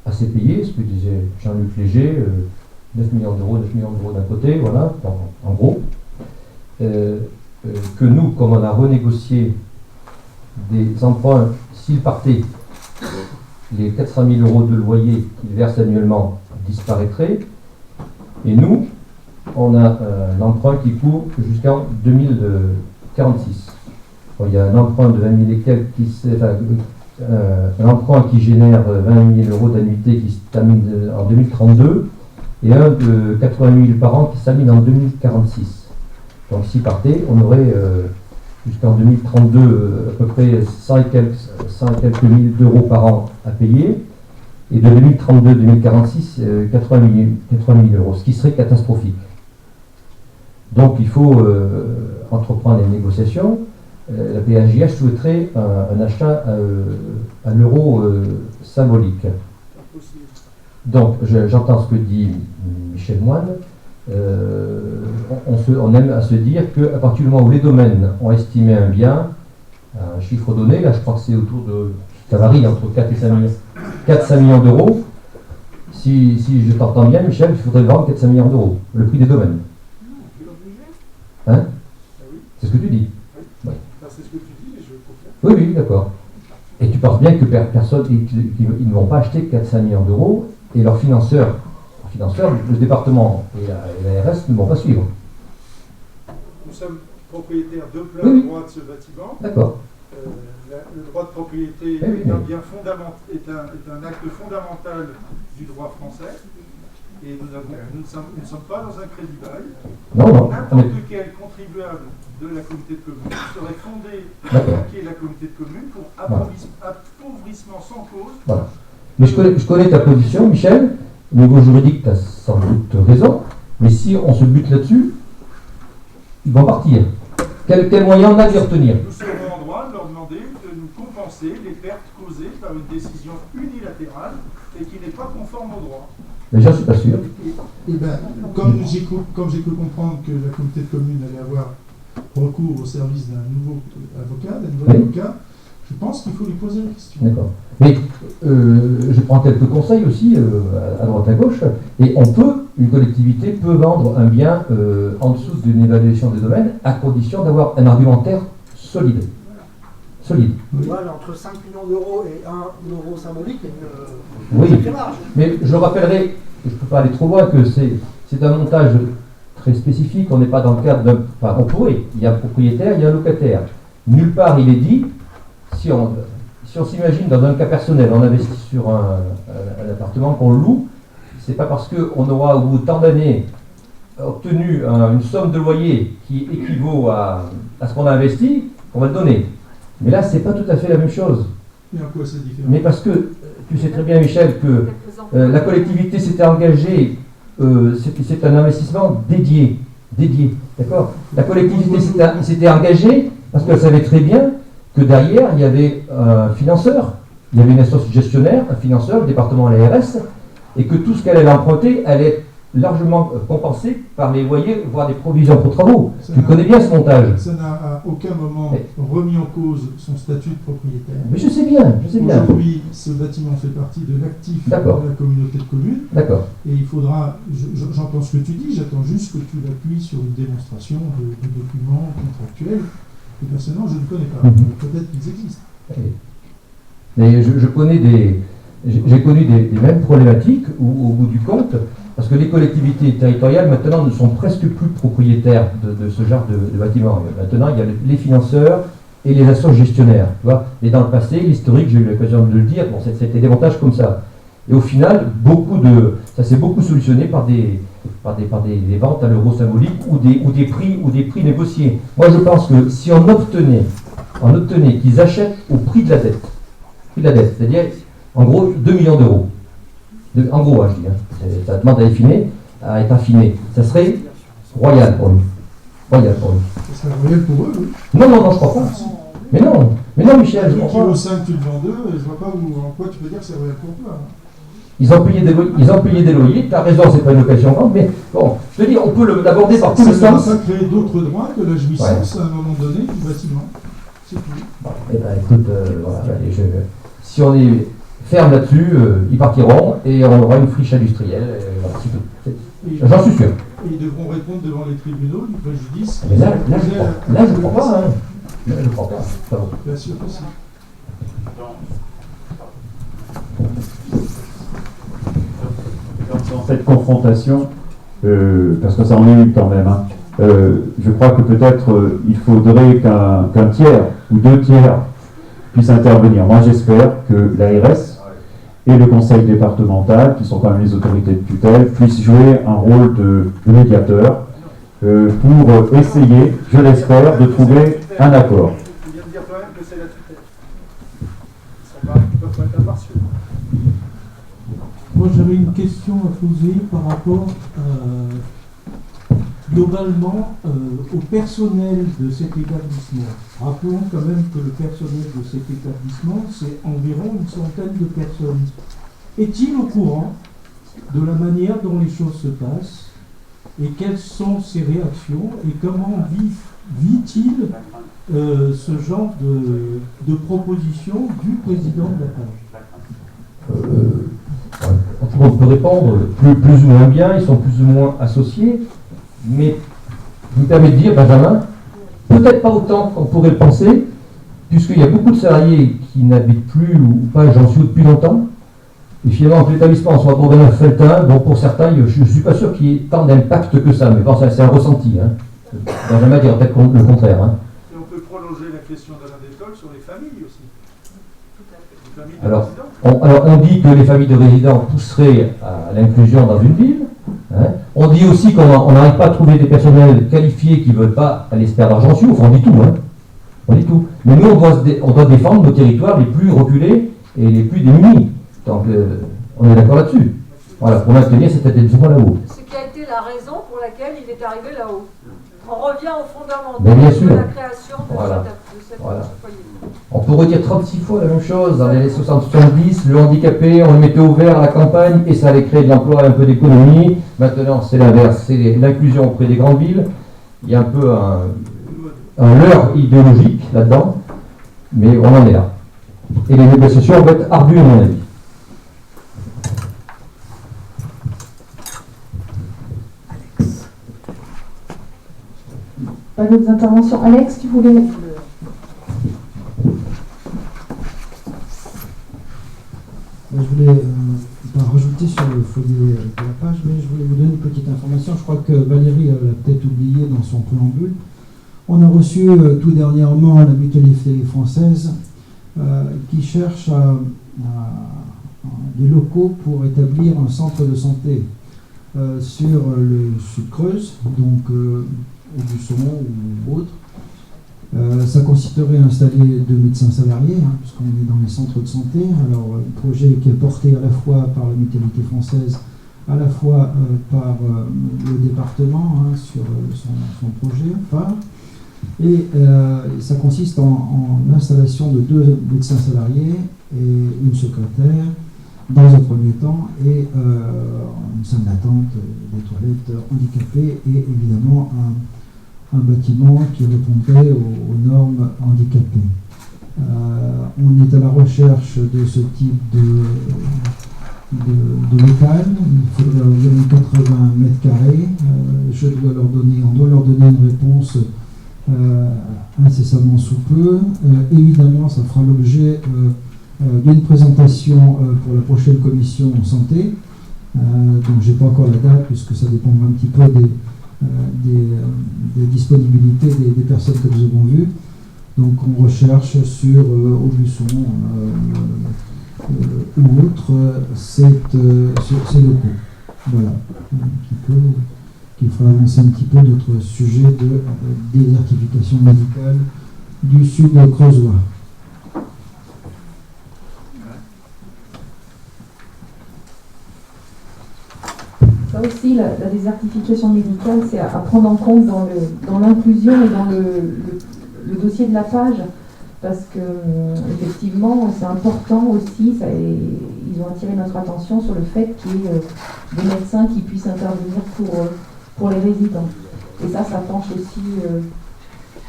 assez payé, ce que disait Jean-Luc Léger, 9 millions d'euros d'un côté, voilà, en gros. Que nous, comme on a renégocié des emprunts, s'ils partaient, les 400 000 euros de loyer qu'ils versent annuellement disparaîtraient. Et nous, on a un emprunt qui court jusqu'en 2046. Bon, il y a un emprunt de 20 000 et quelques un emprunt qui génère 20 000 euros d'annuité qui se termine en 2032 et un de 80 000 par an qui se termine en 2046. Donc s'il partait, on aurait jusqu'en 2032 à peu près 100 et quelques mille d'euros par an à payer, et de 2032-2046, 80 000 euros, ce qui serait catastrophique. Donc il faut entreprendre les négociations. La PAJH souhaiterait un achat à l'euro symbolique. Donc j'entends ce que dit Michel Moine. On aime à se dire qu'à partir du moment où les domaines ont estimé un bien, un chiffre donné, là je crois que c'est autour de, ça varie entre 4 et 5 millions d'euros. Si je t'entends bien, Michel, il faudrait vendre 4-5 millions d'euros, le prix des domaines. Hein? C'est ce que tu dis. Oui. C'est ce que tu dis, mais je confirme. Oui, d'accord. Et tu penses bien que personne, ils ne vont pas acheter 4-5 millions d'euros, et leurs financeurs, le département et l'ARS ne vont pas suivre. Nous sommes propriétaires de plein droit de ce bâtiment. D'accord. Le droit de propriété est un bien fondamental, est un acte fondamental du droit français. Et nous ne sommes pas dans un crédit bail. Non. N'importe quel contribuable de la communauté de communes serait fondé à attaquer la communauté de communes pour appauvrissement sans cause. Voilà. Mais je connais ta position, Michel. Au niveau juridique, tu as sans doute raison. Mais si on se bute là-dessus, ils vont partir. Quel moyen on a d'y retenir? Nous serons en droit de leur demander de nous compenser les pertes causées par une décision unilatérale et qui n'est pas conforme au droit. Mais j'en suis pas sûr. Et ben, comme j'ai cru comprendre que la communauté de communes allait avoir recours au service d'un nouveau avocat, je pense qu'il faut lui poser la question. D'accord. Mais je prends quelques conseils aussi à droite à gauche. Et une collectivité peut vendre un bien en dessous d'une évaluation des domaines à condition d'avoir un argumentaire solide. Voilà, entre 5 millions d'euros et 1 euro symbolique, il y a une sacrée marge. Mais je rappellerai, je ne peux pas aller trop loin, que c'est un montage très spécifique. On n'est pas dans le cadre d'un... Enfin, on pourrait. Il y a un propriétaire, il y a un locataire. Nulle part il est dit, si on s'imagine dans un cas personnel, on investit sur un appartement qu'on loue, c'est pas parce qu'on aura au bout de tant d'années obtenu une somme de loyer qui équivaut à ce qu'on a investi qu'on va le donner. Mais là, c'est pas tout à fait la même chose. Mais en quoi c'est différent? Mais parce que tu sais très bien, Michel, que la collectivité s'était engagée, c'est un investissement dédié, d'accord? La collectivité s'était engagée parce qu'elle savait très bien que derrière, il y avait un financeur, il y avait une association gestionnaire, un financeur, le département à l'ARS, et que tout ce qu'elle allait emprunter allait être largement compensé par les loyers, voire des provisions pour travaux. Tu connais bien ce montage. Ça n'a à aucun moment remis en cause son statut de propriétaire. Mais je sais bien. Aujourd'hui, ce bâtiment fait partie de l'actif de la communauté de communes. D'accord. Et il faudra, j'entends ce que tu dis, j'attends juste que tu l'appuies sur une démonstration de documents contractuels que personnellement je ne connais pas. Peut-être qu'ils existent. Mais j'ai connu des mêmes problématiques où, au bout du compte, parce que les collectivités territoriales maintenant ne sont presque plus propriétaires de ce genre de bâtiments. Maintenant, il y a les financeurs et les associations gestionnaires. Tu vois. Et dans le passé, l'historique, j'ai eu l'occasion de le dire, c'était des montages comme ça. Et au final, ça s'est beaucoup solutionné par des ventes à l'euro symbolique ou des prix négociés. Moi, je pense que si on obtenait qu'ils achètent au prix de la dette, c'est-à-dire en gros 2 millions d'euros. En gros, je dis, ça demande à être affiné. Ça serait royal pour nous. Ça serait royal pour eux, oui. Non, je crois pas. Mais non, Michel, je crois comprends. Au 5, tu le vends 2, je vois pas en quoi tu peux dire que c'est royal pour toi. Ils ont payé des loyers, tu as raison, c'est pas une location grande, mais bon, je te dis, on peut l'aborder par tous les sens. Ça crée d'autres droits que la jouissance à un moment donné du bâtiment. C'est tout. Bon, écoute, voilà, si on est ferme là-dessus, ils partiront et on aura une friche industrielle. J'en suis sûr. Et ils devront répondre devant les tribunaux du préjudice. Mais là je ne crois pas. Hein. Là, je ne crois pas. Pardon. Bien sûr que si. Dans cette confrontation, parce que ça en est eu quand même, hein, je crois que peut-être il faudrait qu'un tiers ou 2 tiers puissent intervenir. Moi j'espère que l'ARS et le conseil départemental, qui sont quand même les autorités de tutelle, puissent jouer un rôle de médiateur pour essayer, je l'espère, de trouver un accord. Tu viens de dire toi-même que c'est la tutelle. Ils ne peuvent pas être impartiaux. Moi, j'avais une question à poser par rapport globalement au personnel de cet établissement. Rappelons quand même que le personnel de cet établissement, c'est environ une centaine de personnes. Est-il au courant de la manière dont les choses se passent et quelles sont ses réactions et comment vit-il ce genre de proposition du président de la page? On peut répondre plus ou moins bien, ils sont plus ou moins associés, mais je me permets de dire, Benjamin, peut-être pas autant qu'on pourrait le penser, puisqu'il y a beaucoup de salariés qui n'habitent plus ou pas j'en suis depuis longtemps, et finalement que l'établissement soit trouvé un feltin, bon pour certains, je ne suis pas sûr qu'il y ait tant d'impact que ça, mais bon, c'est un ressenti. Hein. Benjamin dira peut-être le contraire. Hein. Et on peut prolonger la question d'Alain Détol sur les familles aussi. Alors on dit que les familles de résidents pousseraient à l'inclusion dans une ville. Hein. On dit aussi qu'on n'arrive pas à trouver des personnels qualifiés qui ne veulent pas aller se perdre argent. Enfin, on dit tout. Hein. On dit tout. Mais nous, on doit défendre nos territoires les plus reculés et les plus démunis. Donc, on est d'accord là-dessus. Voilà, pour maintenir cet établissement là-haut. Ce qui a été la raison pour laquelle il est arrivé là-haut. On revient aux fondamentaux de la création de cette foyer. On peut redire 36 fois la même chose. Dans les années 70, le handicapé, on le mettait au vert à la campagne et ça allait créer de l'emploi et un peu d'économie. Maintenant, c'est l'inverse, c'est l'inclusion auprès des grandes villes. Il y a un peu un leurre idéologique là-dedans, mais on en est là. Et les négociations vont être ardues, à mon avis. Pas d'autres interventions. Alex, tu voulais... Je voulais pas rajouter sur le foyer de la page, mais je voulais vous donner une petite information. Je crois que Valérie l'a peut-être oublié dans son préambule. On a reçu tout dernièrement la mutualité française qui cherche des locaux pour établir un centre de santé sur le Sud-Creuse, donc au Busson ou autre. Ça consisterait à installer 2 médecins salariés, hein, puisqu'on est dans les centres de santé. Alors, un projet qui est porté à la fois par la mutualité française, à la fois par le département, hein, sur son projet phare. Et ça consiste en l'installation de 2 médecins salariés et une secrétaire, dans un premier temps, et une salle d'attente, des toilettes handicapées et évidemment un bâtiment qui répondrait aux normes handicapées. On est à la recherche de ce type de local. Il faudrait environ 80 mètres carrés. On doit leur donner une réponse incessamment sous peu. Évidemment, ça fera l'objet d'une présentation pour la prochaine commission santé. Donc, je n'ai pas encore la date puisque ça dépendra un petit peu des disponibilités des personnes que nous avons vues. Donc on recherche sur Aubusson ou autre ces locaux. Voilà. Qui fera avancer un petit peu notre sujet de désertification médicale du sud creusois. Ça aussi, la désertification médicale, c'est à prendre en compte dans l'inclusion et dans le dossier de la page, parce que effectivement, c'est important aussi, ils ont attiré notre attention sur le fait qu'il y ait des médecins qui puissent intervenir pour les résidents. Et ça penche aussi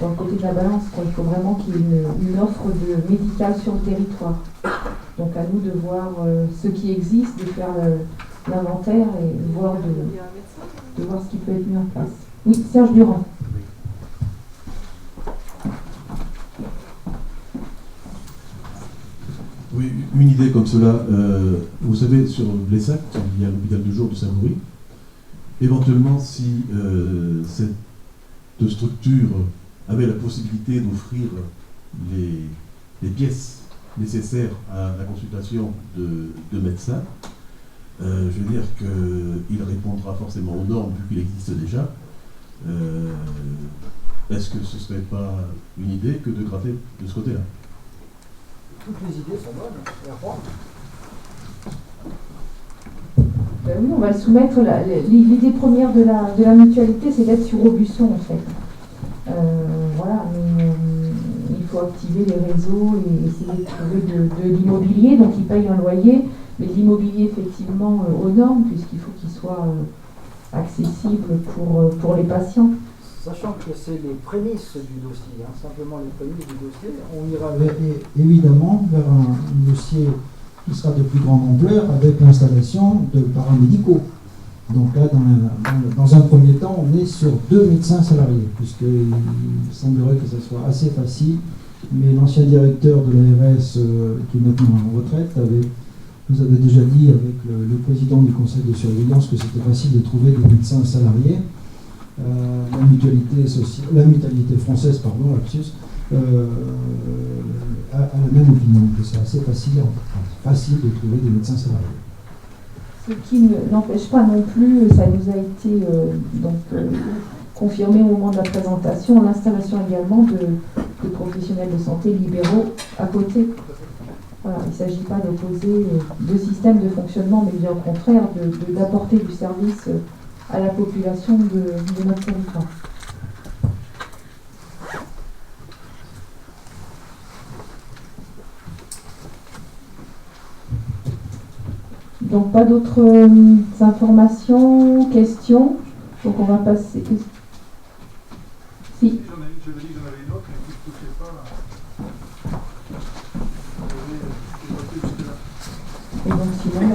dans le côté de la balance, quoi. Il faut vraiment qu'il y ait une offre médicale sur le territoire. Donc à nous de voir ce qui existe, de faire l'inventaire et de voir ce qui peut être mis en place. Oui, Serge Durand. Oui, une idée comme cela. Vous savez, sur Blessac, il y a l'hôpital de jour de Savoury. Éventuellement, si cette structure avait la possibilité d'offrir les pièces nécessaires à la consultation de médecins, je veux dire qu'il répondra forcément aux normes vu qu'il existe déjà. Est-ce que ce ne serait pas une idée que de gratter de ce côté-là? Toutes les idées sont bonnes, et à croire. Oui, on va le soumettre. L'idée première de la mutualité, c'est d'être sur Aubusson, en fait. Voilà, mais il faut activer les réseaux et essayer de trouver de l'immobilier. Donc, ils payent un loyer, mais l'immobilier, effectivement, aux normes, puisqu'il faut qu'il soit accessible pour les patients. Sachant que c'est les prémices du dossier, hein, simplement les prémices du dossier, on ira évidemment vers un dossier qui sera de plus grande ampleur avec l'installation de paramédicaux. Donc là, dans un premier temps, on est sur 2 médecins salariés, puisqu'il semblerait que ce soit assez facile, mais l'ancien directeur de l'ARS, qui est maintenant en retraite, nous avait déjà dit avec le président du conseil de surveillance que c'était facile de trouver des médecins salariés. La mutualité française, pardon, lapsus, a la même opinion, que c'est assez facile de trouver des médecins salariés. Ce qui n'empêche pas non plus, ça nous a été confirmé au moment de la présentation, l'installation également de professionnels de santé libéraux à côté. Voilà, il ne s'agit pas d'opposer deux systèmes de fonctionnement, mais bien au contraire d'apporter du service à la population de notre territoire. Donc pas d'autres informations, questions. Donc on va passer. Si. J'avais dit que j'en avais une autre, mais qui ne touchait pas. Et donc sinon,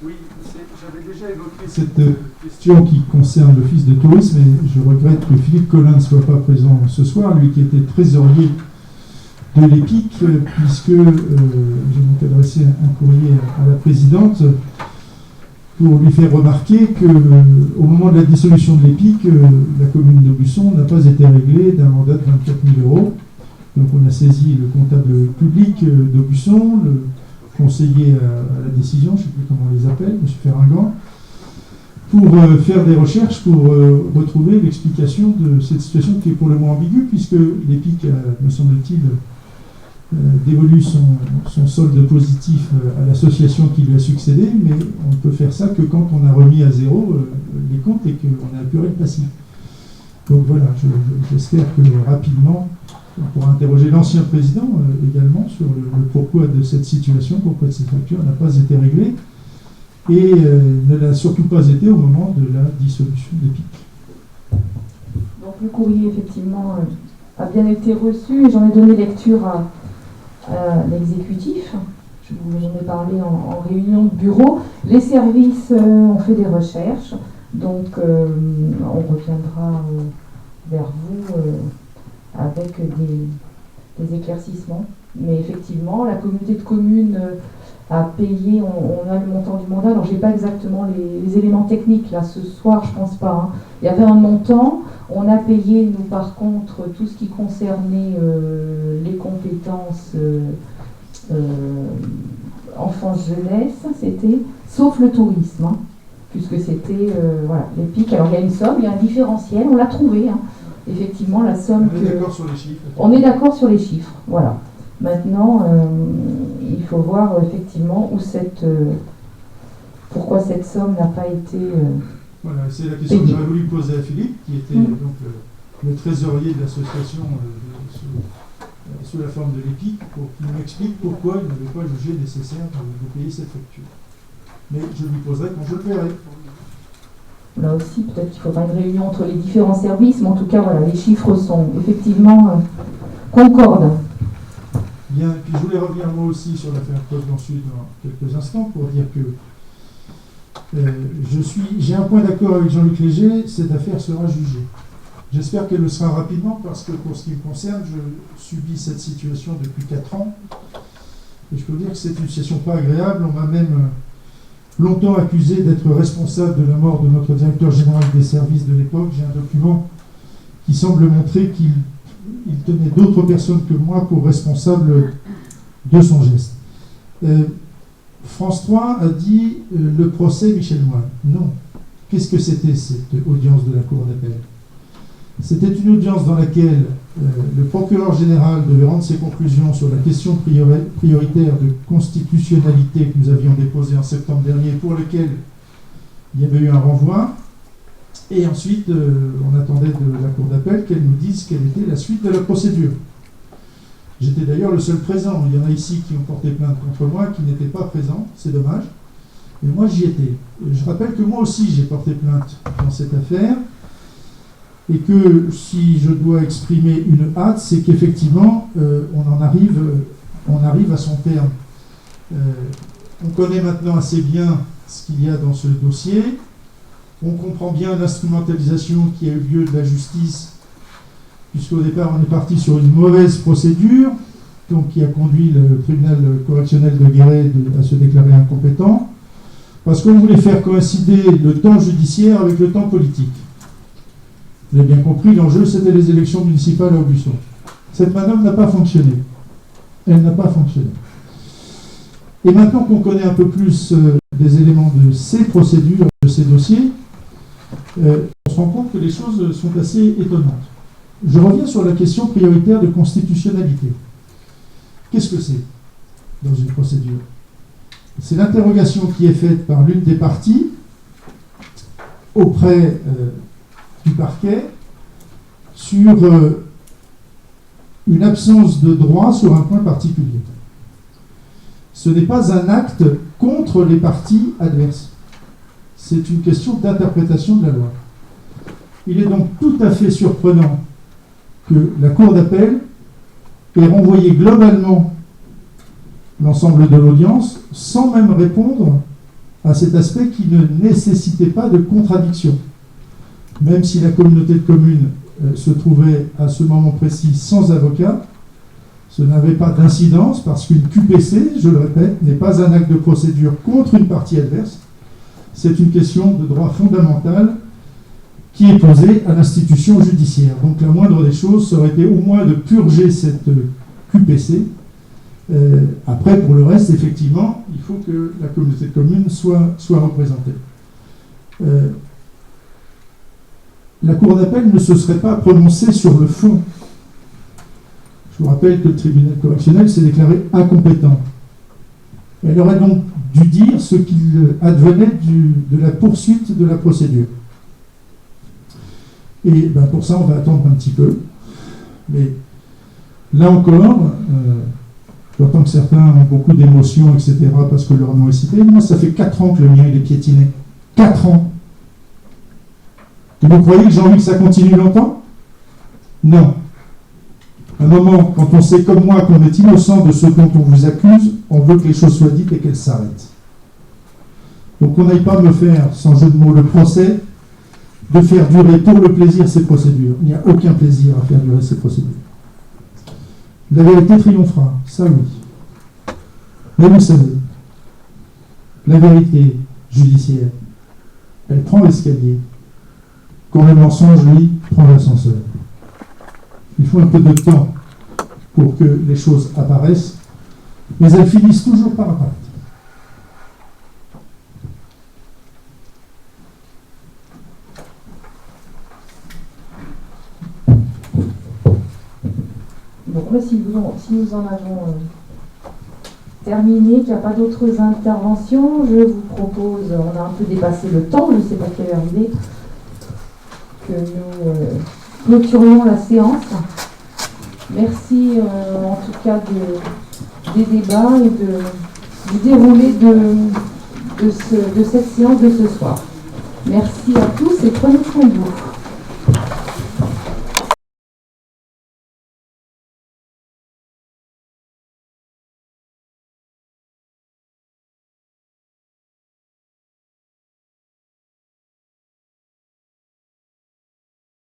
Oui, j'avais déjà évoqué cette question qui concerne l'office de tourisme et je regrette que Philippe Collin ne soit pas présent ce soir, lui qui était trésorier de l'EPIC, puisque j'ai donc adressé un courrier à la présidente pour lui faire remarquer qu'au moment de la dissolution de l'EPIC, la commune d'Aubusson n'a pas été réglée d'un mandat de 24 000 €. Donc on a saisi le comptable public d'Aubusson, le conseiller à la décision, je ne sais plus comment on les appelle, M. Ferringant, pour faire des recherches pour retrouver l'explication de cette situation qui est pour le moins ambiguë, puisque l'EPIC a, me semble-t-il, dévolu son solde positif à l'association qui lui a succédé, mais on ne peut faire ça que quand on a remis à zéro les comptes et qu'on a apuré le passif. Donc voilà, j'espère que rapidement, on pourra interroger l'ancien président également sur le pourquoi de cette situation, pourquoi cette facture n'a pas été réglée, et ne l'a surtout pas été au moment de la dissolution d'EPIC. Donc le courrier, effectivement, a bien été reçu et j'en ai donné lecture à l'exécutif. Je vous en ai parlé en réunion de bureau. Les services ont fait des recherches, donc on reviendra vers vous avec des éclaircissements. Mais effectivement, la communauté de communes a payé, on a le montant du mandat, alors je n'ai pas exactement les éléments techniques là ce soir, je pense pas. Hein. Il y avait un montant, on a payé nous par contre tout ce qui concernait les compétences enfance-jeunesse, c'était, sauf le tourisme, hein, puisque c'était voilà, l'EPIC. Alors il y a une somme, il y a un différentiel, on l'a trouvé, hein. Effectivement la somme. On est d'accord sur les chiffres. On est d'accord sur les chiffres, voilà. Maintenant, il faut voir effectivement pourquoi cette somme n'a pas été voilà, c'est la question que j'aurais voulu poser à Philippe, qui était donc le trésorier de l'association sous la forme de l'EPIC, pour qu'il m'explique pourquoi il n'avait pas jugé nécessaire de payer cette facture. Mais je lui poserai quand je le verrai. Là aussi, peut-être qu'il faudra une réunion entre les différents services, mais en tout cas, voilà, les chiffres sont effectivement concordent. Bien, puis je voulais revenir moi aussi sur l'affaire Cosne Sud dans quelques instants pour dire que j'ai un point d'accord avec Jean-Luc Léger, cette affaire sera jugée. J'espère qu'elle le sera rapidement parce que pour ce qui me concerne, je subis cette situation depuis 4 ans. Et je peux dire que c'est une situation pas agréable. On m'a même longtemps accusé d'être responsable de la mort de notre directeur général des services de l'époque. J'ai un document qui semble montrer qu'il tenait d'autres personnes que moi pour responsable de son geste. France 3 a dit le procès Michel Moine. Non. Qu'est-ce que c'était cette audience de la Cour d'appel? C'était une audience dans laquelle le procureur général devait rendre ses conclusions sur la question prioritaire de constitutionnalité que nous avions déposée en septembre dernier, pour lequel il y avait eu un renvoi. Et ensuite, on attendait de la Cour d'appel qu'elle nous dise quelle était la suite de la procédure. J'étais d'ailleurs le seul présent. Il y en a ici qui ont porté plainte contre moi, qui n'étaient pas présents. C'est dommage. Mais moi, j'y étais. Je rappelle que moi aussi, j'ai porté plainte dans cette affaire. Et que si je dois exprimer une hâte, c'est qu'effectivement, on arrive à son terme. On connaît maintenant assez bien ce qu'il y a dans ce dossier. On comprend bien l'instrumentalisation qui a eu lieu de la justice, puisqu'au départ, on est parti sur une mauvaise procédure, donc qui a conduit le tribunal correctionnel de Guéret à se déclarer incompétent, parce qu'on voulait faire coïncider le temps judiciaire avec le temps politique. Vous avez bien compris, l'enjeu, c'était les élections municipales à Aubusson. Cette manœuvre n'a pas fonctionné. Elle n'a pas fonctionné. Et maintenant qu'on connaît un peu plus des éléments de ces procédures, de ces dossiers, on se rend compte que les choses sont assez étonnantes. Je reviens sur la question prioritaire de constitutionnalité. Qu'est-ce que c'est dans une procédure? C'est l'interrogation qui est faite par l'une des parties auprès du parquet sur une absence de droit sur un point particulier. Ce n'est pas un acte contre les parties adverses. C'est une question d'interprétation de la loi. Il est donc tout à fait surprenant que la Cour d'appel ait renvoyé globalement l'ensemble de l'audience sans même répondre à cet aspect qui ne nécessitait pas de contradiction. Même si la communauté de communes se trouvait à ce moment précis sans avocat, ce n'avait pas d'incidence parce qu'une QPC, je le répète, n'est pas un acte de procédure contre une partie adverse. C'est une question de droit fondamental qui est posée à l'institution judiciaire. Donc la moindre des choses serait été au moins de purger cette QPC. Après, pour le reste, effectivement, il faut que la communauté de communes soit représentée. La Cour d'appel ne se serait pas prononcée sur le fond. Je vous rappelle que le tribunal correctionnel s'est déclaré incompétent. Elle aurait donc dû dire ce qu'il advenait de la poursuite de la procédure. Et pour ça, on va attendre un petit peu. Mais là encore, j'entends que certains ont beaucoup d'émotions, etc., parce que leur nom est cité. Moi, ça fait 4 ans que le mien il est piétiné. 4 ans. Et vous croyez que j'ai envie que ça continue longtemps? Non. À un moment, quand on sait comme moi qu'on est innocent de ce dont on vous accuse, on veut que les choses soient dites et qu'elles s'arrêtent. Donc on n'aille pas me faire, sans jeu de mots, le procès de faire durer pour le plaisir ces procédures. Il n'y a aucun plaisir à faire durer ces procédures. La vérité triomphera, ça oui. Mais vous savez, la vérité judiciaire, elle prend l'escalier, quand le mensonge, lui, prend l'ascenseur. Il faut un peu de temps pour que les choses apparaissent, mais elles finissent toujours par apparaître. Donc là, si nous en avons terminé, qu'il n'y a pas d'autres interventions, je vous propose, on a un peu dépassé le temps, je ne sais pas quelle heure il est, que nous clôturions la séance. Merci en tout cas des débats et du déroulé de cette séance de ce soir. Merci à tous et prenez soin de vous.